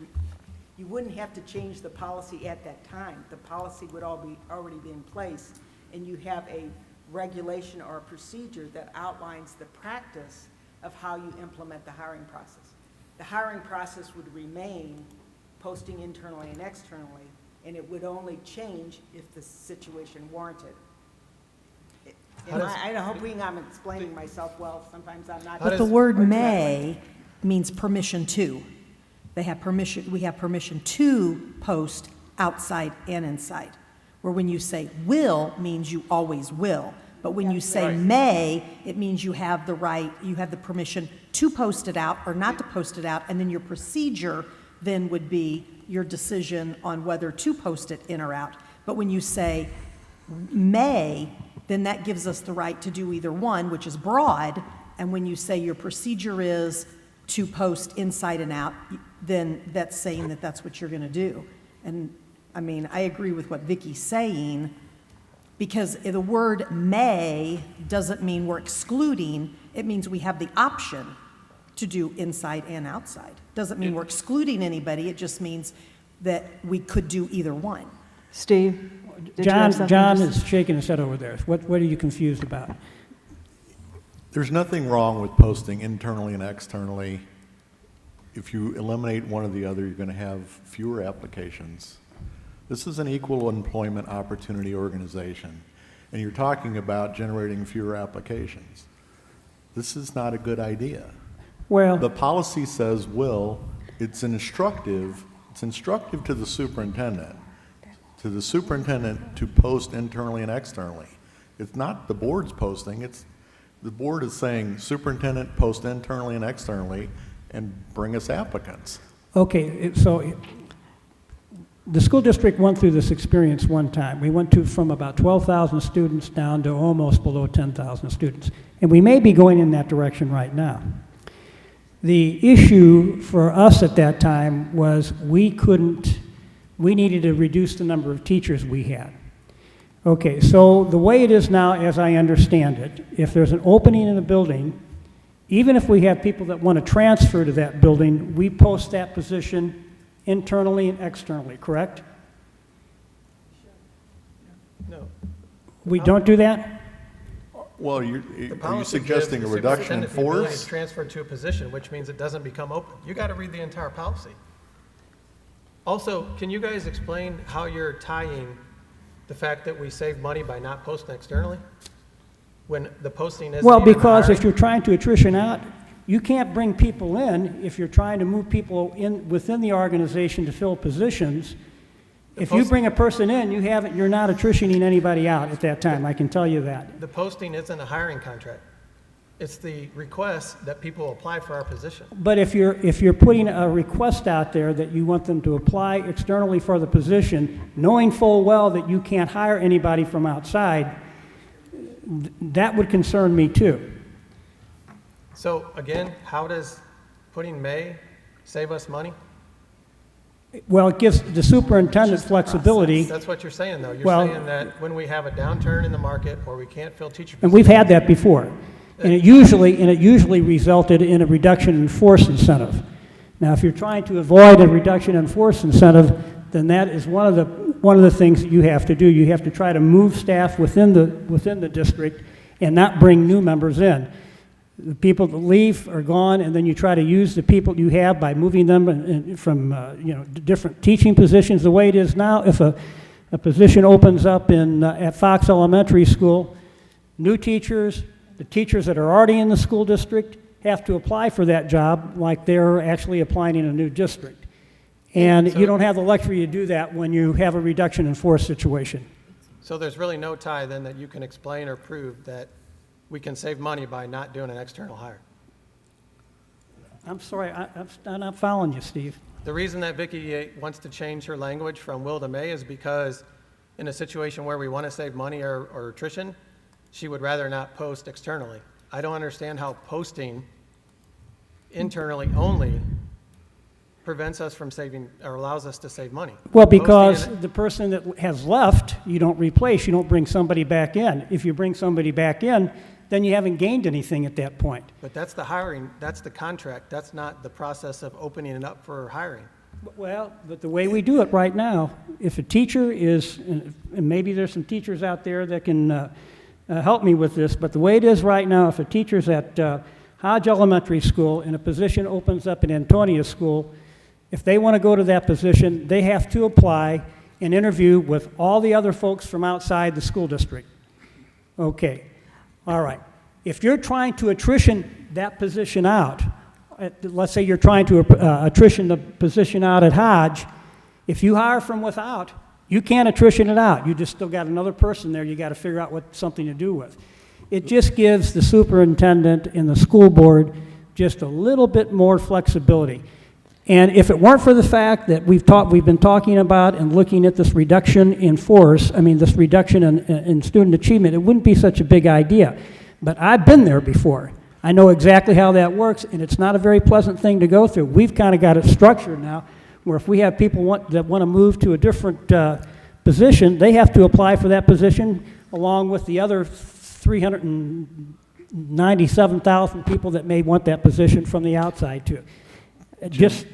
You wouldn't have to change the policy at that time. The policy would already be in place, and you have a regulation or a procedure that outlines the practice of how you implement the hiring process. The hiring process would remain posting internally and externally, and it would only change if the situation warranted. I hope I'm explaining myself well. Sometimes I'm not. But the word may means permission to. We have permission to post outside and inside. Where when you say will means you always will. But when you say may, it means you have the right, you have the permission to post it out or not to post it out, and then your procedure then would be your decision on whether to post it in or out. But when you say may, then that gives us the right to do either one, which is broad, and when you say your procedure is to post inside and out, then that's saying that that's what you're going to do. And I mean, I agree with what Vicki's saying, because the word may doesn't mean we're excluding, it means we have the option to do inside and outside. Doesn't mean we're excluding anybody, it just means that we could do either one. Steve? John is shaking his head over there. What are you confused about? There's nothing wrong with posting internally and externally. If you eliminate one or the other, you're going to have fewer applications. This is an equal employment opportunity organization, and you're talking about generating fewer applications. This is not a good idea. Well, the policy says will. It's instructive to the superintendent. To post internally and externally. It's not the board's posting, the board is saying superintendent post internally and externally and bring us applicants. Okay, so the school district went through this experience one time. We went from about 12,000 students down to almost below 10,000 students. And we may be going in that direction right now. The issue for us at that time was we needed to reduce the number of teachers we had. Okay, so the way it is now, as I understand it, if there's an opening in a building, even if we have people that want to transfer to that building, we post that position internally and externally, correct? No. We don't do that? Well, are you suggesting a reduction in force? Transferred to a position, which means it doesn't become open. You got to read the entire policy. Also, can you guys explain how you're tying the fact that we save money by not posting externally when the posting isn't Well, even because hiring? if you're trying to attrition out, you can't bring people in if you're trying to move people in within the organization to fill positions. If you bring a person in, you're not attritioning anybody out at that time, I can tell you that. The posting isn't a hiring contract. It's the request that people apply for our position. But if you're putting a request out there that you want them to apply externally for the position, knowing full well that you can't hire anybody from outside, that would concern me too. So again, how does putting may save us money? Well, it gives the superintendent flexibility. That's what you're saying, though. You're Well, saying that when we have a downturn in the market or we can't fill teacher positions. And we've had that before. And it usually resulted in a reduction in force incentive. Now, if you're trying to avoid a reduction in force incentive, then that is one of the one of the things that you have to do. You have to try to move staff within the district and not bring new members in. The people that leave are gone, and then you try to use the people you have by moving them from different teaching positions. The way it is now, if a position opens up at Fox Elementary School, new teachers, the teachers that are already in the school district have to apply for that job like they're actually applying in a new district. And you don't have the luxury to do that when you have a reduction in force situation. So there's really no tie then that you can explain or prove that we can save money by not doing an external hire? I'm sorry, I'm not following you, Steve. The reason that Vicki wants to change her language from will to may is because in a situation where we want to save money or attrition, she would rather not post externally. I don't understand how posting internally only prevents us from saving or allows us to save money. Well, because the person that has left, you don't replace, you don't bring somebody back in. If you bring somebody back in, then you haven't gained anything at that point. But that's the hiring, that's the contract, that's not the process of opening it up for hiring. Well, but the way we do it right now, if a teacher is, and maybe there's some teachers out there that can help me with this, but the way it is right now, if a teacher's at Hodge Elementary School and a position opens up at Antonia School, if they want to go to that position, they have to apply and interview with all the other folks from outside the school district. Okay, all right. If you're trying to attrition that position out, let's say you're trying to attrition the position out at Hodge, if you hire from without, you can't attrition it out. You just still got another person there you got to figure out what something to do with. It just gives the superintendent and the school board just a little bit more flexibility. And if it weren't for the fact that we've been talking about and looking at this reduction in force, this reduction in student achievement, it wouldn't be such a big idea. But I've been there before. I know exactly how that works, and it's not a very pleasant thing to go through. We've kind of got it structured now, where if we have people that want to move to a different position, they have to apply for that position along with the other 397,000 people that may want that position from the outside too. Just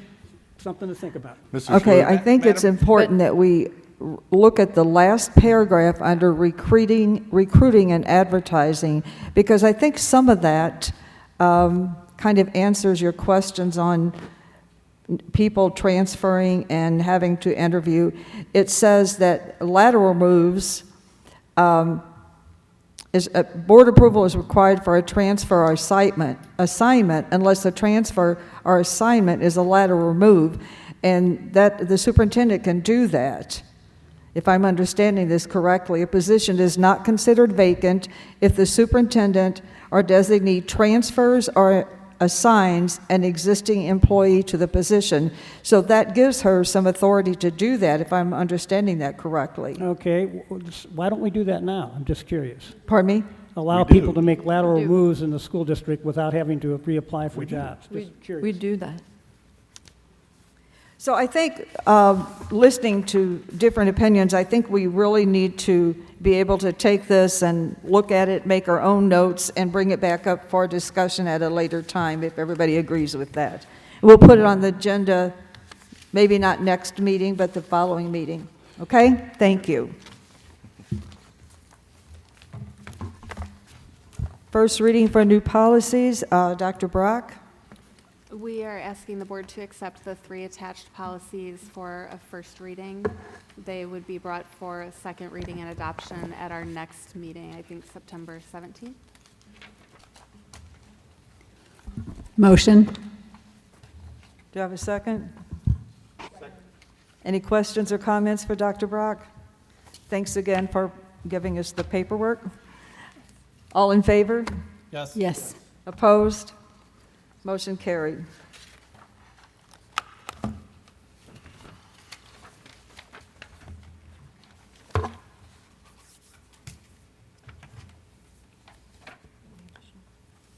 something to think about. Okay, I think it's important that we look at the last paragraph under recruiting and advertising, because I think some of that kind of answers your questions on people transferring and having to interview. It says that lateral moves, board approval is required for a transfer or assignment unless the transfer or assignment is a lateral move, and that the superintendent can do that. If I'm understanding this correctly, a position is not considered vacant if the superintendent or designee transfers or assigns an existing employee to the position. So that gives her some authority to do that, if I'm understanding that correctly. Okay, why don't we do that now? I'm just curious. Pardon me? Allow people to make lateral moves in the school district without having to reapply for jobs. Just curious. We do that. So I think, listening to different opinions, I think we really need to be able to take this and look at it, make our own notes, and bring it back up for discussion at a later time, if everybody agrees with that. We'll put it on the agenda, maybe not next meeting, but the following meeting. Okay? Thank you. First reading for new policies, Dr. Brock. We are asking the board to accept the 3 attached policies for a first reading. They would be brought for a second reading and adoption at our next meeting, I think September 17th. Motion. Do you have a second? Second. Any questions or comments for Dr. Brock? Thanks again for giving us the paperwork. All in favor? Yes. Yes. Opposed? Motion carried.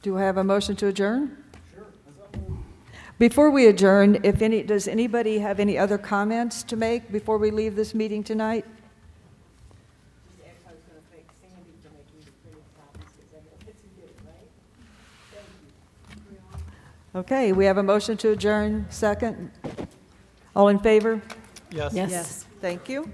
Do I have a motion to adjourn? Sure. Before we adjourn, does anybody have any other comments to make before we leave this meeting tonight? Okay, we have a motion to adjourn. Second. All in favor? Yes. Yes. Thank you.